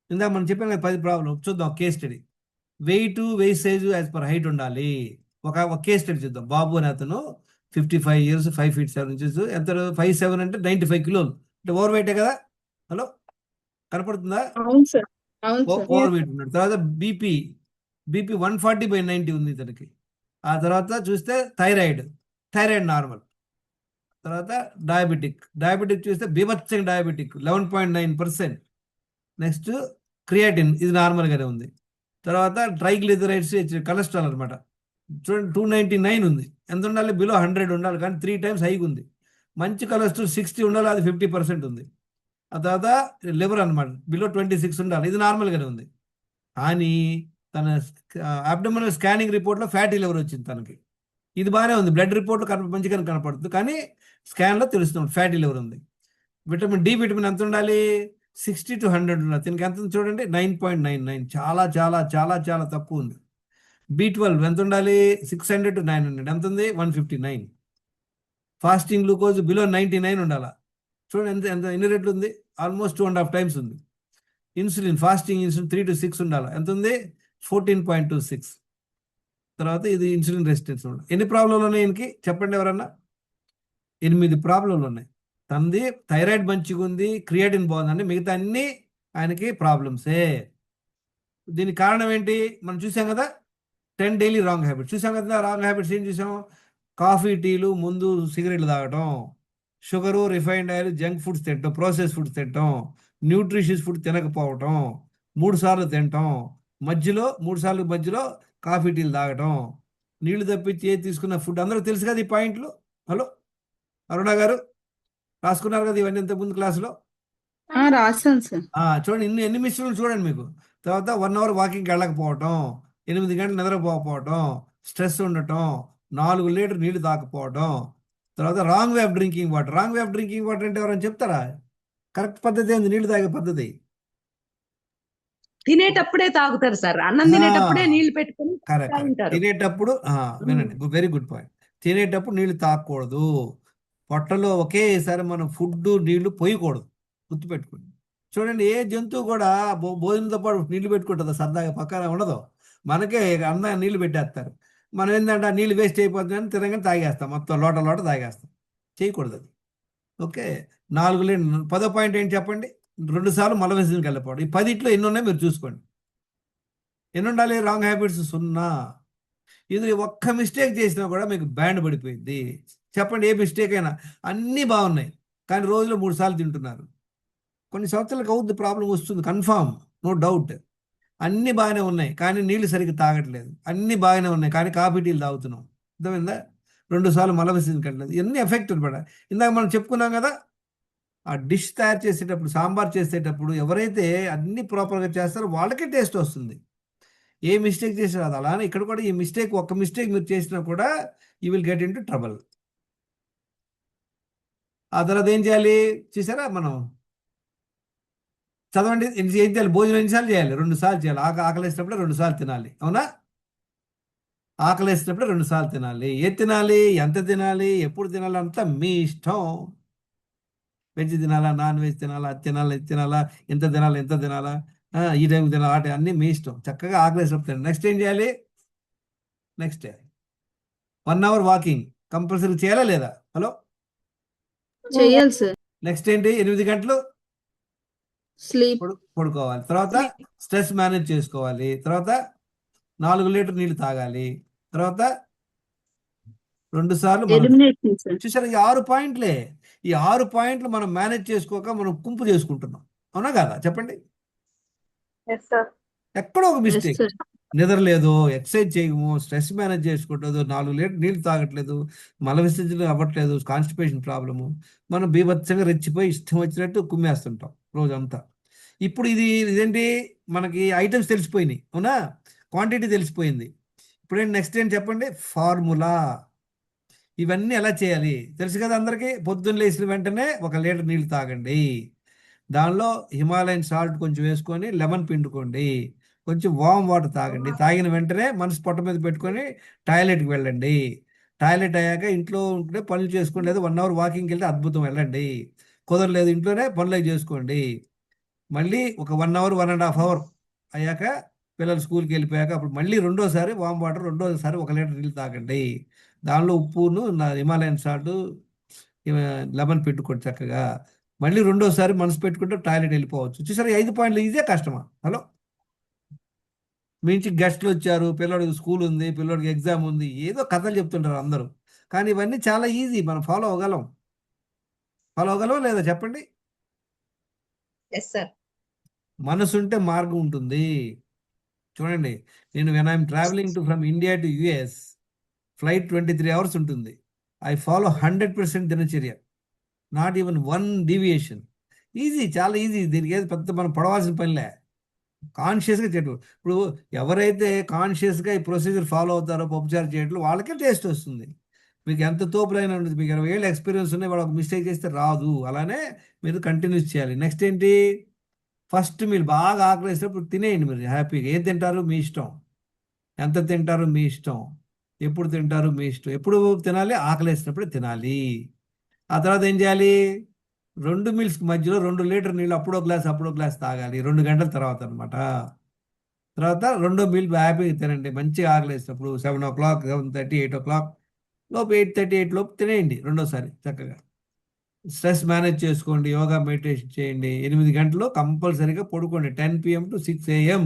ఇందాక మనం చెప్పాం కదా 10 ప్రాబ్లం. చూద్దాం case study. Wait as per height ఉండాలి. ఒక కేస్ స్టడీ చూద్దాం. బాబు అని అతను 55 years, 5 feet 7 inches, ఎంత 5'7" అంటే 95 కిలోలు, అంటే ఓవర్ వెయిటే కదా. హలో, కనపడుతుందా? అవును సార్. అవును సార్. ఓవర్ వెయిట్ ఉన్నాడు. తర్వాత బీపీ 140/90 ఉంది ఇతనికి. ఆ తర్వాత చూస్తే థైరాయిడ్ నార్మల్. తర్వాత డయాబెటిక్ చూస్తే బీభత్సంగా డయాబెటిక్ 11.9%. నెక్స్ట్ క్రియాటిన్ ఇది నార్మల్గానే ఉంది. తర్వాత ట్రైగ్లిజరైడ్స్, కొలెస్ట్రాల్ అనమాట, చూడండి 299 ఉంది. ఎంత ఉండాలి? బిలో 100 ఉండాలి, కానీ 3 times హైగా ఉంది. మంచి కొలెస్ట్రాల్ 60 ఉండాలి, అది 50% ఉంది. ఆ తర్వాత లివర్ అనమాట, బిలో 26 ఉండాలి, ఇది నార్మల్గానే ఉంది. కానీ తన అబ్డోమినల్ స్కానింగ్ రిపోర్ట్లో ఫ్యాటీ లివర్ వచ్చింది తనకి. ఇది బాగానే ఉంది, బ్లడ్ రిపోర్ట్లో మంచిగానే కనపడుతుంది, కానీ స్కాన్లో తెలుస్తుంది ఫ్యాటీ లివర్ ఉంది. విటమిన్ ఎంత ఉండాలి? 60 to 100 ఉండాలి. దీనికి ఎంత ఉంది చూడండి, 9.99, చాలా చాలా చాలా చాలా తక్కువ ఉంది. B12 ఎంత ఉండాలి? 600 to 900, ఎంత ఉంది? 159. ఫాస్టింగ్ గ్లూకోజ్ బిలో 99 ఉండాలా. చూడండి ఎంత ఎంత ఎన్ని రెట్లు ఉంది, ఆల్మోస్ట్ 2.5 times ఉంది. ఫాస్టింగ్ ఇన్సులిన్ 3 to 6 ఉండాలి, ఎంత ఉంది? 14.26. తర్వాత ఇది ఇన్సులిన్ రెసిస్టెన్స్ ఉండాలి. ఎన్ని ప్రాబ్లంలు ఉన్నాయి ఈయనకి చెప్పండి ఎవరన్నా? 8 ప్రాబ్లంలు ఉన్నాయి. తనది థైరాయిడ్ మంచిగా ఉంది, క్రియాటిన్ బాగుందండి, మిగతా అన్ని ఆయనకి ప్రాబ్లమ్సే. దీనికి కారణం ఏంటి? మనం చూసాం కదా, 10 డైలీ రాంగ్ హ్యాబిట్స్ చూసాం కదా. రాంగ్ హ్యాబిట్స్ ఏం చూసాం? కాఫీ, టీలు, ముందు సిగరెట్లు తాగటం, sugar, refined oil, junk foods తినటం, ప్రాసెస్ ఫుడ్స్ తినటం, న్యూట్రిషియస్ ఫుడ్ తినకపోవటం, 3 సార్లు తినటం, మూడు సార్లు మధ్యలో కాఫీ, టీలు తాగటం, నీళ్లు తప్పించి ఏది తీసుకున్న ఫుడ్. అందరూ తెలుసు కదా ఈ పాయింట్లు. హలో అరుణ గారు, రాసుకున్నారు కదా ఇవన్నీ ఇంత ముందు క్లాసులో? రాశాను సార్. చూడండి ఎన్ని మిస్టేక్లు చూడండి మీకు. తర్వాత 1 hour వాకింగ్కి వెళ్ళకపోవటం, 8 గంటలు నిద్రపోకపోవటం, స్ట్రెస్ ఉండటం, 4 లీటర్ నీళ్లు తాకపోవటం, తర్వాత wrong way of drinking water. అంటే ఎవరైనా చెప్తారా? కరెక్ట్ పద్ధతి ఏంది నీళ్లు తాగే పద్ధతి? తినేటప్పుడే తాగుతారు సార్, అన్నం తినేటప్పుడే నీళ్లు పెట్టుకుని కరెక్ట్. తాగుతారు. తినేటప్పుడు వినండి, వెరీ గుడ్ పాయింట్. తినేటప్పుడు నీళ్లు తాగకూడదు. పొట్టలో ఒకేసారి మనం ఫుడ్ నీళ్లు పోయకూడదు, గుర్తుపెట్టుకోండి. చూడండి, ఏ జంతువు కూడా భోజనంతో పాటు నీళ్లు పెట్టుకుంటుందో సరదాగా, పక్కన ఉండదు. మనకే అన్న నీళ్లు పెట్టేస్తారు. మనం ఏంటంటే ఆ నీళ్ళు వేస్ట్ అయిపోతుందని తిరగని తాగేస్తాం, మొత్తం లోట తాగేస్తాం. చేయకూడదు అది. Okay, 4 litre. 10వ పాయింట్ ఏంటి చెప్పండి? 2 సార్లు మల విసర్జనకి వెళ్ళిపోవడం. ఈ 10 ఎన్ని ఉన్నాయి మీరు చూసుకోండి. ఎన్ని ఉండాలి? Wrong habits 0. ఇది ఒక్క మిస్టేక్ చేసినా కూడా మీకు బ్యాండ్ పడిపోయింది. చెప్పండి, ఏ మిస్టేక్ అయినా. అన్నీ బాగున్నాయి కానీ రోజులో 3 సార్లు తింటున్నారు. కొన్ని సంవత్సరాలకు అవుద్ది, ప్రాబ్లం వస్తుంది, కన్ఫామ్, నో డౌట్. అన్నీ బాగానే ఉన్నాయి కానీ నీళ్లు సరిగ్గా తాగట్లేదు. అన్నీ బాగానే ఉన్నాయి కానీ కాఫీ టీలు తాగుతున్నాం. అర్థమైందా? 2 సార్లు మల విసర్జనకి వెళ్ళలేదు. ఇవన్నీ ఎఫెక్ట్ అనమాట. ఇందాక మనం చెప్పుకున్నాం కదా, ఆ డిష్ తయారు చేసేటప్పుడు, సాంబార్ చేసేటప్పుడు ఎవరైతే అన్ని ప్రాపర్గా చేస్తారో వాళ్ళకే టేస్ట్ వస్తుంది. ఏ మిస్టేక్ చేసినా అది అలానే ఇక్కడ కూడా ఈ మిస్టేక్, ఒక్క మిస్టేక్ మీరు చేసినా కూడా you will get in to trouble. ఆ తర్వాత ఏం చేయాలి చూసారా? మనం చదవండి. ఏం చేయాలి? భోజనం ఎన్నిసార్లు చేయాలి? 2 సార్లు చేయాలి. ఆకలేసినప్పుడు 2 సార్లు తినాలి. అవునా? ఆకలేసినప్పుడు 2 సార్లు తినాలి. ఏది తినాలి, ఎంత తినాలి, ఎప్పుడు తినాలి అంతా మీ ఇష్టం. వెజ్ తినాలా, నాన్ వెజ్ తినాలా, అది తినాలా, ఇది తినాలా, ఎంత తినాలా, ఎంత తినాలా, ఈ టైంకి తినాలా, ఆ టైం అన్నీ మీ ఇష్టం. చక్కగా ఆకలేసినప్పుడు తినండి. నెక్స్ట్ ఏం చేయాలి? నెక్స్ట్ 1 అవర్ వాకింగ్ కంపల్సరీ చేయాలా లేదా? హలో, చెయ్యాలి సార్. నెక్స్ట్ ఏంటి? 8 గంటలు స్లీప్. పడుకోవాలి. తర్వాత స్ట్రెస్ మేనేజ్ చేసుకోవాలి. తర్వాత 4 లీటర్ నీళ్ళు తాగాలి. తర్వాత 2 సార్లు మనం ఎలిమినేషన్ సార్. చూసారు. ఈ 6 పాయింట్లే. ఈ 6 పాయింట్లు మనం మేనేజ్ చేసుకోక మనం కుంపు చేసుకుంటున్నాం. అవునా కదా? చెప్పండి. Yes sir. ఎక్కడో ఒక ఎస్ మిస్టేక్. సార్. నిద్రలేదు, ఎక్సర్సైజ్ చేయము, స్ట్రెస్ మేనేజ్ చేసుకోవట్లేదు, 4 లీటర్ నీళ్ళు తాగట్లేదు, మల విసర్జన అవ్వట్లేదు, కాన్స్టిపేషన్ ప్రాబ్లము. మనం బీభత్సంగా రెచ్చిపోయి ఇష్టం వచ్చినట్టు కుమ్మేస్తుంటాం రోజంతా. ఇప్పుడు ఇదేంటి, మనకి ఐటమ్స్ తెలిసిపోయినాయి. అవునా? క్వాంటిటీ తెలిసిపోయింది. ఇప్పుడేంటి నెక్స్ట్ ఏంటి చెప్పండి? ఫార్ములా. ఇవన్నీ ఎలా చేయాలి తెలుసు కదా అందరికీ. పొద్దున్న లేచిన వెంటనే 1 లీటర్ నీళ్ళు తాగండి. దానిలో హిమాలయన్ సాల్ట్ కొంచెం వేసుకొని లెమన్ పిండుకోండి. కొంచెం వామ్ వాటర్ తాగండి. తాగిన వెంటనే మనసు పొట్ట మీద పెట్టుకొని టాయిలెట్కి వెళ్ళండి. టాయిలెట్ అయ్యాక ఇంట్లో ఉంటే పనులు చేసుకోండి, లేదా 1 అవర్ వాకింగ్కి వెళ్తే అద్భుతం, వెళ్ళండి. కుదరలేదు ఇంట్లోనే పనులు అవి చేసుకోండి. మళ్ళీ ఒక 1 అవర్ 1.5 అవర్ అయ్యాక పిల్లలు స్కూల్కి వెళ్ళిపోయాక అప్పుడు మళ్ళీ రెండోసారి వామ్ వాటర్, రెండోసారి 1 లీటర్ నీళ్ళు తాగండి. దానిలో ఉప్పును హిమాలయన్ సాల్ట్, లెమన్ పెట్టుకోండి చక్కగా. మళ్ళీ రెండోసారి మనసు పెట్టుకుంటే టాయిలెట్ వెళ్ళిపోవచ్చు. చూసారా? 5 పాయింట్లు ఈజీ కష్టమా? హలో, మీ నుంచి గెస్ట్లు వచ్చారు, పిల్లడికి స్కూల్ ఉంది, పిల్లడికి ఎగ్జామ్ ఉంది, ఏదో కథలు చెప్తుంటారు అందరూ. కానీ ఇవన్నీ చాలా ఈజీ, మనం ఫాలో అవ్వగలం. లేదా చెప్పండి? Yes sir. మనసు ఉంటే మార్గం ఉంటుంది. చూడండి, నేను when I'm travelling from India to US, flight 23 hours ఉంటుంది. ఐ ఫాలో 100% దినచర్య, నాట్ ఈవెన్ 1 డీవియేషన్. ఈజీ, చాలా ఈజీ. దీనికి ఏది పెద్ద మనం పడవలసిన పనిలే. కాన్షియస్గా చేయటం. ఇప్పుడు ఎవరైతే కాన్షియస్గా ఈ ప్రొసీజర్ ఫాలో అవుతారో పప్పుచారు చేయట్లు, వాళ్ళకే టేస్ట్ వస్తుంది. మీకు ఎంత తోపులైనా ఉంటుంది, మీకు 20 ఏళ్ళ ఎక్స్పీరియన్స్ ఉన్నాయి, వాడు ఒక మిస్టేక్ చేస్తే రాదు. అలానే మీరు కంటిన్యూస్ చేయాలి. నెక్స్ట్ ఏంటి? ఫస్ట్ మీరు బాగా ఆకలిసినప్పుడు తినేయండి. మీరు హ్యాపీగా ఏం తింటారు మీ ఇష్టం, ఎంత తింటారు మీ ఇష్టం, ఎప్పుడు తింటారు మీ ఇష్టం. ఎప్పుడు తినాలి? ఆకలిసినప్పుడు తినాలి. ఆ తర్వాత ఏం చేయాలి? 2 మీల్స్ మధ్యలో 2 లీటర్ నీళ్ళు అప్పుడో గ్లాస్ తాగాలి. 2 గంటల తర్వాత అనమాట. తర్వాత రెండో మీల్ హ్యాపీగా తినండి. మంచిగా ఆకలిసినప్పుడు 7 o'clock, 7:30, 8 o'clock లోపు, 8:30, 8 లోపు తినేయండి రెండోసారి చక్కగా. స్ట్రెస్ మేనేజ్ చేసుకోండి, యోగా మెడిటేషన్ చేయండి. 8 గంటలు కంపల్సరీగా పడుకోండి. 10 PM to 6 AM.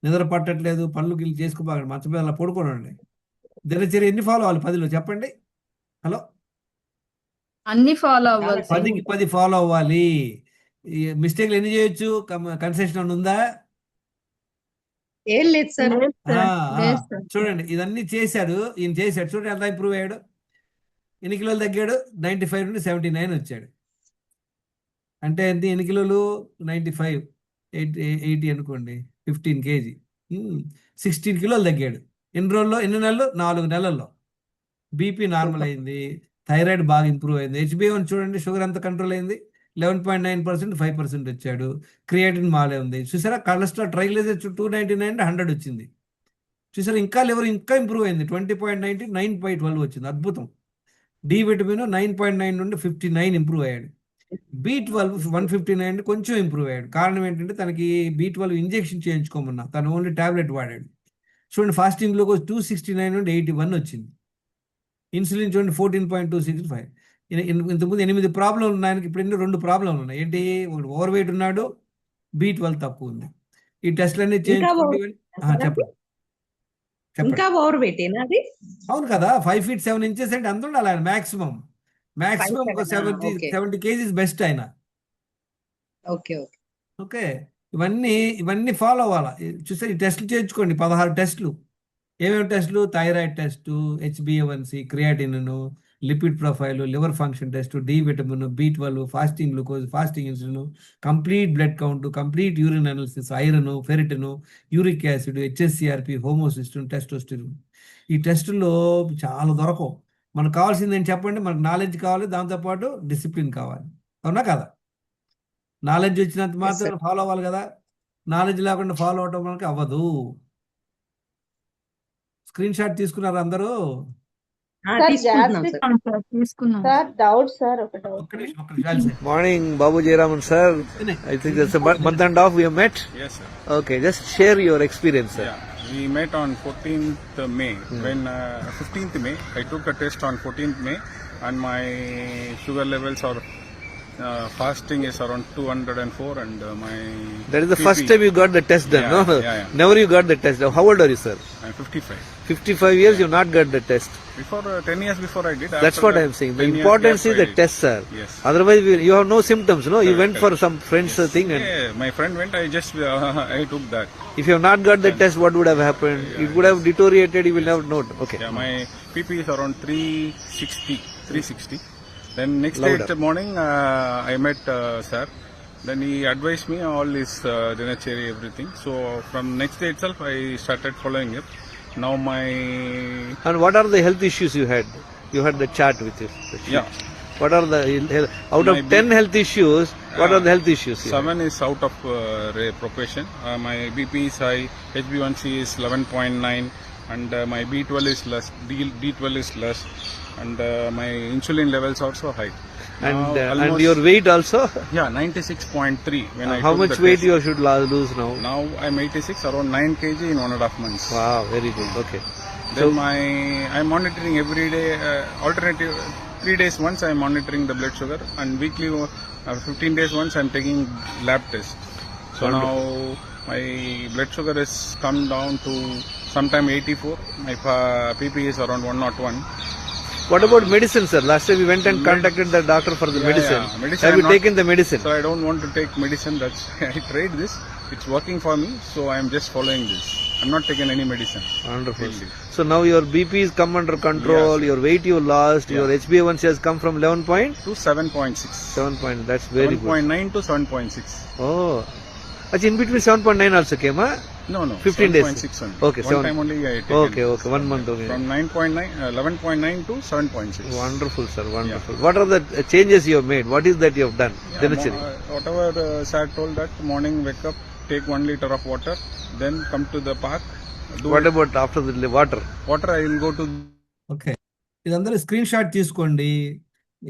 నిద్ర పట్టట్లేదు, పనులు గిల్లు చేసుకోబాగండి, మంచం మీద అలా పడుకోనండి. దినచర్య ఎన్ని ఫాలో అవ్వాలి 10లో చెప్పండి? హలో, అన్ని ఫాలో అవ్వాలి సార్. 10కి 10 ఫాలో అవ్వాలి. ఈ మిస్టేక్లు ఎన్ని చేయొచ్చు? కన్సెషన్ ఉందా? ఏం లేదు సార్. లేదు ఆ, సార్. ఆ. లేదు సార్. చూడండి, ఇదన్నీ చేశాడు, ఈయన చేశాడు. చూడండి ఎంత ఇంప్రూవ్ అయ్యాడు. ఎన్ని కిలోలు తగ్గాడు? 95 నుండి 79 వచ్చాడు. అంటే ఎన్ని కిలోలు? 95, 80 అనుకోండి, 15 kg, 16 కిలోలు తగ్గాడు. ఎన్ని రోజుల్లో, ఎన్ని నెలలు? 4 నెలల్లో. బీపీ నార్మల్ అయింది, థైరాయిడ్ బాగా ఇంప్రూవ్ అయింది. హెచ్బిఏవన్ చూడండి, షుగర్ ఎంత కంట్రోల్ అయింది? 11.9%, 5% వచ్చాడు. క్రియేటిన్ మాలే ఉంది. చూసారా? కొలెస్ట్రాల్, ట్రైగ్లిజరైడ్స్ 299 100 వచ్చింది. చూసారా? ఇంకా లివర్ ఇంకా ఇంప్రూవ్ అయింది, 20.90 9.12 వచ్చింది. అద్భుతం. డి విటమిన్ 9.9 నుండి 59 ఇంప్రూవ్ అయ్యాడు. B12 159 కొంచెం ఇంప్రూవ్ అయ్యాడు. కారణం ఏంటంటే తనకి B12 ఇంజెక్షన్ చేయించుకోమన్నా, తను ఓన్లీ టాబ్లెట్ వాడాడు. చూడండి ఫాస్టింగ్ గ్లూకోజ్ 269 నుండి 81 వచ్చింది. ఇన్సులిన్ చూడండి 14.265. ఇంతకుముందు 8 ప్రాబ్లంలు ఉన్నాయి, ఆయనకి ఇప్పుడు 2 ప్రాబ్లంలు ఉన్నాయి. ఏంటి? ఒకటి ఓవర్ వెయిట్ ఉన్నాడు, B12 తక్కువ ఉంది. ఈ టెస్ట్లన్నీ చేయించుకోండి. చెప్పండి చెప్పండి. ఇంకా ఓవర్ వెయిట్ ఏనా అది? అవును కదా, 5 feet 7 inches అంటే అంత ఉండాలి ఆయన మాక్సిమం. మాక్సిమం 5'7" 70 kgs బెస్ట్ ఆయన. Okay okay. ఓకే, ఇవన్నీ ఫాలో అవ్వాలా. చూస్తే ఈ టెస్ట్లు చేయించుకోండి, 16 టెస్టులు. ఏమేమి టెస్టులు? Thyroid test, HbA1c, creatine, lipid profile, liver function test, D vitamin, B12, fasting glucose, fasting insulin, complete blood count, complete urine analysis, iron, ferritin, uric acid, HSCRP, homocysteine, testosterone. ఈ టెస్టుల్లో చాలా దొరకవు. మనకు కావాల్సింది ఏంటి చెప్పండి? మనకు నాలెడ్జ్ కావాలి, దాంతోపాటు డిసిప్లిన్ కావాలి. అవునా కదా? నాలెడ్జ్ వచ్చినంత మాత్రం ఫాలో అవ్వాలి కదా. నాలెడ్జ్ లేకుండా ఫాలో అవటం మనకి అవ్వదు. స్క్రీన్ షాట్ తీసుకున్నారు అందరూ? తీసుకుంటున్నాం సార్. తీసుకున్నాం. సార్ డౌట్ సార్, ఒక డౌట్. ఒక్క నిమిషం. Morning, Babu Jayaraman sir. I think that's a month and a half we have met. Yes, sir. Okay, just share your experience, sir. Yeah, we met on 14th May. When 15th May, I took a test on 14th May, and my sugar levels are fasting is around 204, and my That is the BP, first time you got the test done, Yeah, no? yeah. Never you got the test. How old are you, sir? I'm 55. 55 years you not got the test. Before 10 years before I did. That's after what that, I am saying. The 10 years importance gap is I the did. test, sir. Yes. Otherwise you have no symptoms, no? You Correct, went for correct. some friend's thing, and Yeah, my friend went. I just I took that. if you have not got the test, what would have happened? It would have deteriorated. You will never know. Okay. Yeah, my PP is around 360. Then next Louder. day morning, I met sir. Then he advised me all this dinnerary, everything. So from next day itself, I started following it. Now my And what are the health issues you had? You had the chart with you. yeah, What are the out of My 10 health issues? What are the health issues? You had? 7 is out of proportion. My BP is high, HbA1c is 11.9, and my B12 is less, D12 is less, and my insulin levels also high. And Now, and almost- your weight also? Yeah, 96.3 when I How took much the weight test. you should lose now? Now I'm 86, around 9 kg in 1.5 months. Wow, very good. Okay. Then I'm monitoring every day, alternative 3 days once I'm monitoring the blood sugar, and weekly 15 days once I'm taking lab test. So now my blood sugar has come down to sometime 84. My PP is around 101. What about medicine, sir? Last time we went and contacted the doctor for the Yeah, medicine. yeah. Medicine Have I'm you not- taken the medicine? So I don't want to take medicine. That's I tried this. It's working for me. So I'm just following this. I'm not taking any medicine. Wonderful. Really. So now your BP is come under control, Yes. your weight you lost, Yeah. your HbA1c has come from 11 point? To 7.6. 7 point, that's very good. 7.9 to 7.6. Oh. Actually, in between 7.9 also came, huh? No, 15 days. 7.6 only. Okay, One 7. time only I taken. Okay, okay, 1 month only. From 9.9, 11.9 to 7.6. Wonderful, sir, wonderful. What are the changes you have made? What is that you have done? Yeah, Dinachari. whatever sir told that morning wake up, take 1 liter of water, then come to the park. Do What about after the water? water? I will go to. Okay, ఇదందరూ screenshot తీసుకోండి.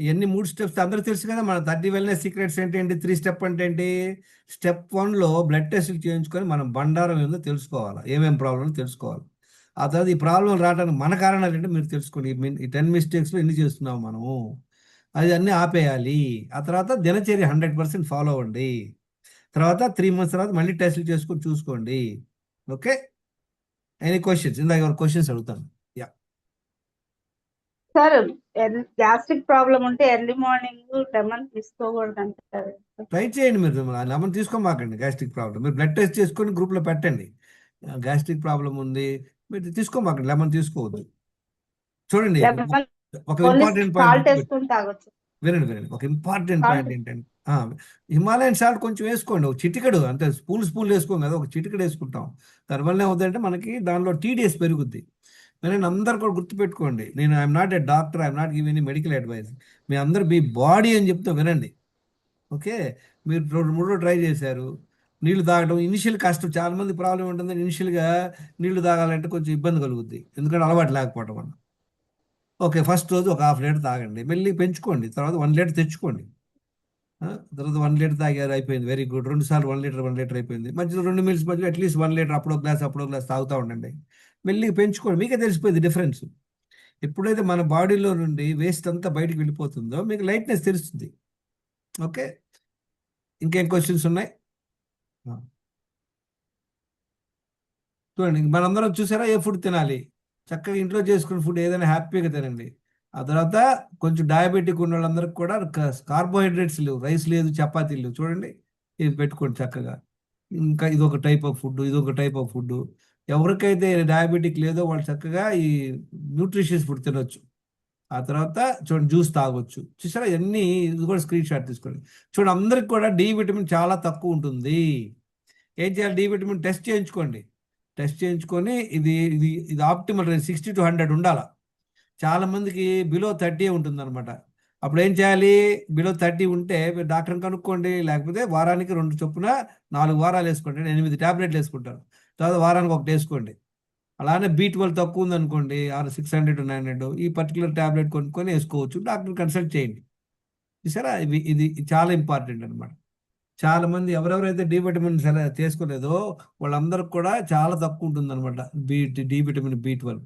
ఇవన్నీ 3 steps అందరూ తెలుసు కదా. మన 30 wellness secrets ఏంటి? 3 step అంటే ఏంటి? స్టెప్ 1లో బ్లడ్ టెస్ట్లు చేయించుకొని మనం బండారం ఏందో తెలుసుకోవాలి, ఏమేం ప్రాబ్లం తెలుసుకోవాలి. ఆ తర్వాత ఈ ప్రాబ్లం రావడానికి మన కారణాలు ఏంటో మీరు తెలుసుకోండి. ఈ 10 మిస్టేక్స్లో ఎన్ని చేస్తున్నాం మనము, అది అన్నీ ఆపేయాలి. ఆ తర్వాత దినచర్య 100% ఫాలో అవ్వండి. తర్వాత 3 months తర్వాత మళ్ళీ టెస్ట్లు చేసుకొని చూసుకోండి. Okay, any questions? ఇందాక ఎవరు క్వశ్చన్స్ అడుగుతాను. సార్ గ్యాస్ట్రిక్ ప్రాబ్లం ఉంటే ఎర్లీ మార్నింగ్ లెమన్ తీసుకోకూడదు అంటారు. ట్రై చేయండి. మీరు లెమన్ తీసుకోమాకండి. గ్యాస్ట్రిక్ ప్రాబ్లం మీరు బ్లడ్ టెస్ట్ చేసుకొని గ్రూప్లో పెట్టండి. గ్యాస్ట్రిక్ ప్రాబ్లం ఉంది మీరు తీసుకోమాకండి, లెమన్ తీసుకోవద్దు. చూడండి, లెమన్ ఒక ఓన్లీ ఇంపార్టెంట్ సాల్ట్ పాయింట్ వేసుకుని తాగొచ్చు. వినండి. ఒక ఇంపార్టెంట్ Salt. పాయింట్ ఏంటంటే హిమాలయన్ సాల్ట్ కొంచెం వేసుకోండి, ఒక చిటికెడు, అంటే స్పూన్ వేసుకోం కదా, ఒక చిటికెడు వేసుకుంటాం. దానివల్ల ఏమవుతుందంటే మనకి దానిలో TDS పెరుగుద్ది. నేను అందరు కూడా గుర్తుపెట్టుకోండి, నేను I'm not a doctor, I'm not give any medical advice. మీ అందరు మీ బాడీ అని చెప్తే వినండి. ఓకే, మీరు 2-3 ట్రై చేశారు, నీళ్లు తాగడం ఇనిషియల్ కష్టం. చాలా మంది ప్రాబ్లం ఉంటుంది, ఇనిషియల్గా నీళ్లు తాగాలంటే కొంచెం ఇబ్బంది కలుగుద్ది, ఎందుకంటే అలవాటు లేకపోవడం వల్ల. ఓకే, ఫస్ట్ రోజు ఒక 1/2 లీటర్ తాగండి, మళ్ళీ పెంచుకోండి, తర్వాత 1 లీటర్ తెచ్చుకోండి. తర్వాత 1 లీటర్ తాగారు, అయిపోయింది, వెరీ గుడ్. 2 సార్లు 1 లీటర్ అయిపోయింది. మధ్యలో 2 మీల్స్ మధ్యలో అట్లీస్ట్ 1 లీటర్ అప్పుడో గ్లాస్ తాగుతూ ఉండండి. మెల్లిగా పెంచుకోండి, మీకే తెలిసిపోయింది డిఫరెన్స్. ఎప్పుడైతే మన బాడీలో నుండి వేస్ట్ అంతా బయటికి వెళ్ళిపోతుందో మీకు లైట్నెస్ తెలుస్తుంది. ఓకే, ఇంకేం క్వశ్చన్స్ ఉన్నాయి? చూడండి, మనందరం చూసారా ఏ ఫుడ్ తినాలి? చక్కగా ఇంట్లో చేసుకున్న ఫుడ్ ఏదైనా హ్యాపీగా తినండి. ఆ తర్వాత కొంచెం డయాబెటిక్ ఉన్న వాళ్ళందరికీ కూడా కార్బోహైడ్రేట్స్ లేవు, రైస్ లేదు, చపాతీలు లేవు. చూడండి, ఇది పెట్టుకోండి చక్కగా. ఇంకా ఇదొక టైప్ ఆఫ్ ఫుడ్. ఎవరికైతే డయాబెటిక్ లేదో వాళ్ళు చక్కగా ఈ న్యూట్రిషియస్ ఫుడ్ తినొచ్చు. ఆ తర్వాత చూడండి, జ్యూస్ తాగొచ్చు. చూసారా, ఇవన్నీ ఇది కూడా స్క్రీన్ షాట్ తీసుకోండి. చూడండి, అందరికి కూడా డి విటమిన్ చాలా తక్కువ ఉంటుంది. ఏం చేయాలి? డి విటమిన్ టెస్ట్ చేయించుకొని ఇది ఇది ఇది ఆప్టిమల్ రేంజ్ 60 to 100 ఉండాలి. చాలా మందికి బిలో 30 ఉంటుంది అనమాట. అప్పుడు ఏం చేయాలి? బిలో 30 ఉంటే మీరు డాక్టర్ని కనుక్కోండి, లేకపోతే వారానికి 2 చొప్పున 4 వారాలు వేసుకోండి. 8 టాబ్లెట్లు వేసుకుంటారు, తర్వాత వారానికి 1 వేసుకోండి. అలానే B12 తక్కువ ఉందనుకోండి, 600 to 900 ఈ పర్టికులర్ టాబ్లెట్ కొనుక్కొని వేసుకోవచ్చు. డాక్టర్ కన్సల్ట్ చేయండి. చూసారా, ఇది చాలా ఇంపార్టెంట్ అనమాట. చాలా మంది ఎవరెవరైతే డి విటమిన్ చేసుకోలేదో వాళ్ళందరికి కూడా చాలా తక్కువ ఉంటుంది అనమాట డి విటమిన్ B12.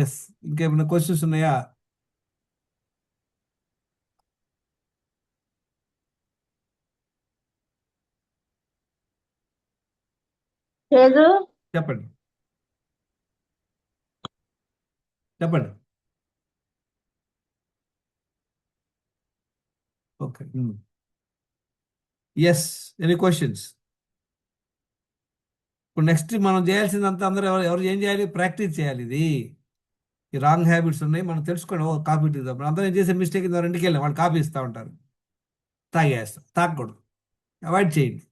ఎస్, ఇంకేమైనా క్వశ్చన్స్ ఉన్నాయా? లేదు. చెప్పండి. Okay, yes, any questions? ఇప్పుడు నెక్స్ట్ మనం చేయాల్సిందంతా అందరూ ఎవరు ఏం చేయాలి? ప్రాక్టీస్ చేయాలి. ఇది ఈ రాంగ్ హ్యాబిట్స్ ఉన్నాయి, మనం తెలుసుకోండి. కాఫీ తాగుతాం, అందరూ ఏం చేసే మిస్టేక్ 2కి వెళ్ళాం, వాళ్ళు కాఫీ ఇస్తూ ఉంటారు, తాగకూడదు, అవాయిడ్ చేయండి.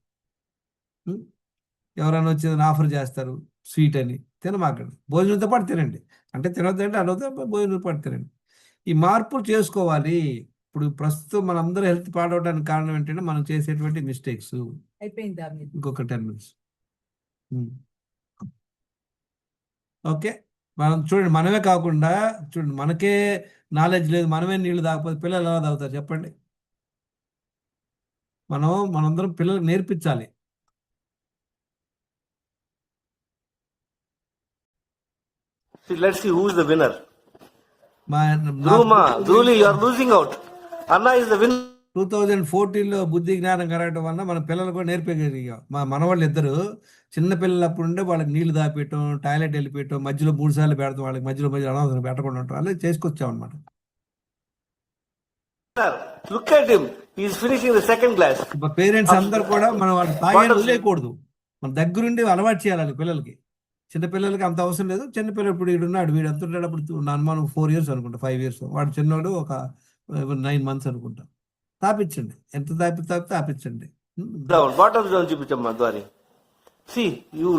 ఎవరైనా వచ్చి ఆఫర్ చేస్తారు స్వీట్ అని, తినమాకండి. భోజనంతో పాటు తినండి, అంటే తినొద్దంటే అనొద్దు, భోజనంతో పాటు తినండి. ఈ మార్పులు చేసుకోవాలి. ఇప్పుడు ప్రస్తుతం మనందరూ హెల్త్ పాడవడానికి కారణం ఏంటంటే మనం చేసేటువంటి మిస్టేక్స్. ఇంకొక 10 minutes. ఓకే, మనం చూడండి, మనమే కాకుండా చూడండి, మనకే నాలెడ్జ్ లేదు, మనమే నీళ్లు తాగకపోతే పిల్లలు ఎలా తాగుతారు చెప్పండి? మనందరం పిల్లలకు నేర్పించాలి. Let's see who is the winner. Dhruva, Dhruvi, you are losing out. Anna is the winner. 2014లో బుద్ధి జ్ఞానం కలగడం వల్ల మన పిల్లలు కూడా నేర్పగలిగాం. మా మనవాళ్ళు ఇద్దరు చిన్న పిల్లలప్పుడు ఉండే వాళ్ళకి నీళ్లు దాపియటం, టాయిలెట్ వెళ్ళిపోయటం, మధ్యలో 3 సార్లు పెడతాం, వాళ్ళకి మధ్యలో అనవసరం పెట్టకుండా ఉంటాం, అలా చేసుకొచ్చాం అనమాట. Look at him. He is finishing the second glass. Parents అందరు కూడా మనం వాళ్ళు తాగేది వదిలేయకూడదు, మన దగ్గరుండి అలవాటు చేయాలి పిల్లలకి. చిన్న పిల్లలకి అంత అవసరం లేదు. చిన్న పిల్లలు ఇప్పుడు వీడున్నాడు, వీడు ఎంత ఉంటాడు అప్పుడు నా అనుమానం 4 years అనుకుంటా, 5 years. వాడు చిన్నవాడు ఒక 9 months అనుకుంటా. తాపించండి, ఎంత తాపించండి. Bottom down చూపించమ్మా ద్వారి. See, you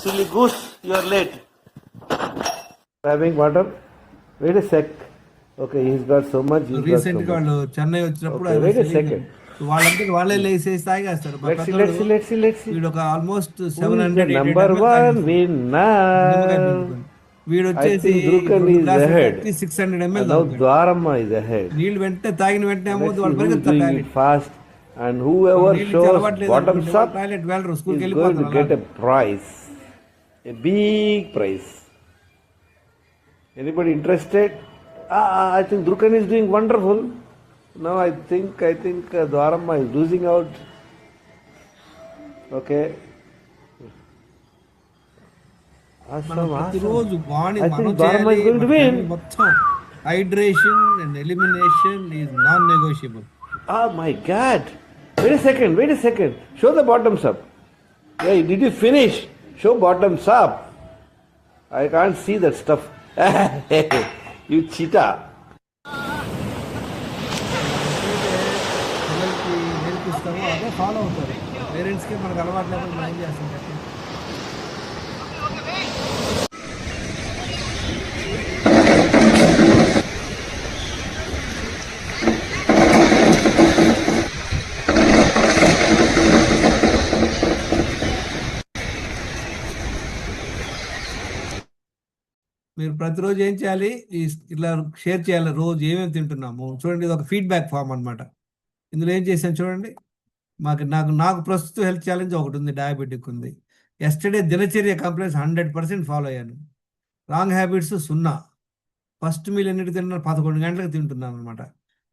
silly goose, you are late. Having water. Wait a sec. Okay, he's got so much. Recent గా వాళ్ళు చెన్నై వచ్చినప్పుడు వాళ్ళే లేసేసి తాగేస్తారు. Let's see. వీడు ఒక ఆల్మోస్ట్ 700 number 1 winner. వీడు వచ్చేసి 600 ml. Now Dwaramma is ahead. నీళ్ళు వెంటనే తాగిన వెంటనే ఏమవుతుంది, వాళ్ళు పరిగెత్తారు fast, and whoever shows bottoms up toilet వెళ్ళరు, స్కూల్కి is going to get వెళ్ళిపోతారు. a prize, a big prize. Anybody interested? I think Drukan is doing wonderful. Now I think Dwaramma is losing out. Okay. మనం ప్రతిరోజు I think Dharma is going to win. మొత్తం hydration and elimination is non negotiable. Oh my God! Wait a second. Show the bottoms up. Hey, did you finish? Show bottoms up. I can't see that stuff. You cheetah. పిల్లలకి నేర్పిస్తామో అదే follow అవుతారు. పేరెంట్స్కి మనకు అలవాటు లేకపోతే మనం ఏం చేస్తాం? మీరు ప్రతిరోజు ఏం చేయాలి, ఈ ఇట్లా షేర్ చేయాలి రోజు ఏమేమి తింటున్నాము. చూడండి, ఇది ఒక ఫీడ్బ్యాక్ ఫామ్ అన్నమాట. ఇందులో ఏం చేశాను చూడండి. నాకు ప్రస్తుతం హెల్త్ ఛాలెంజ్ ఒకటి ఉంది, డయాబెటిక్ ఉంది. ఎస్టర్డే దినచర్య కంప్లైంట్స్ 100% ఫాలో అయ్యాను. Wrong habits 0. ఫస్ట్ మీల్ ఎన్నిటి తిన్నాను, 11 గంటలకు తింటున్నాను అనమాట.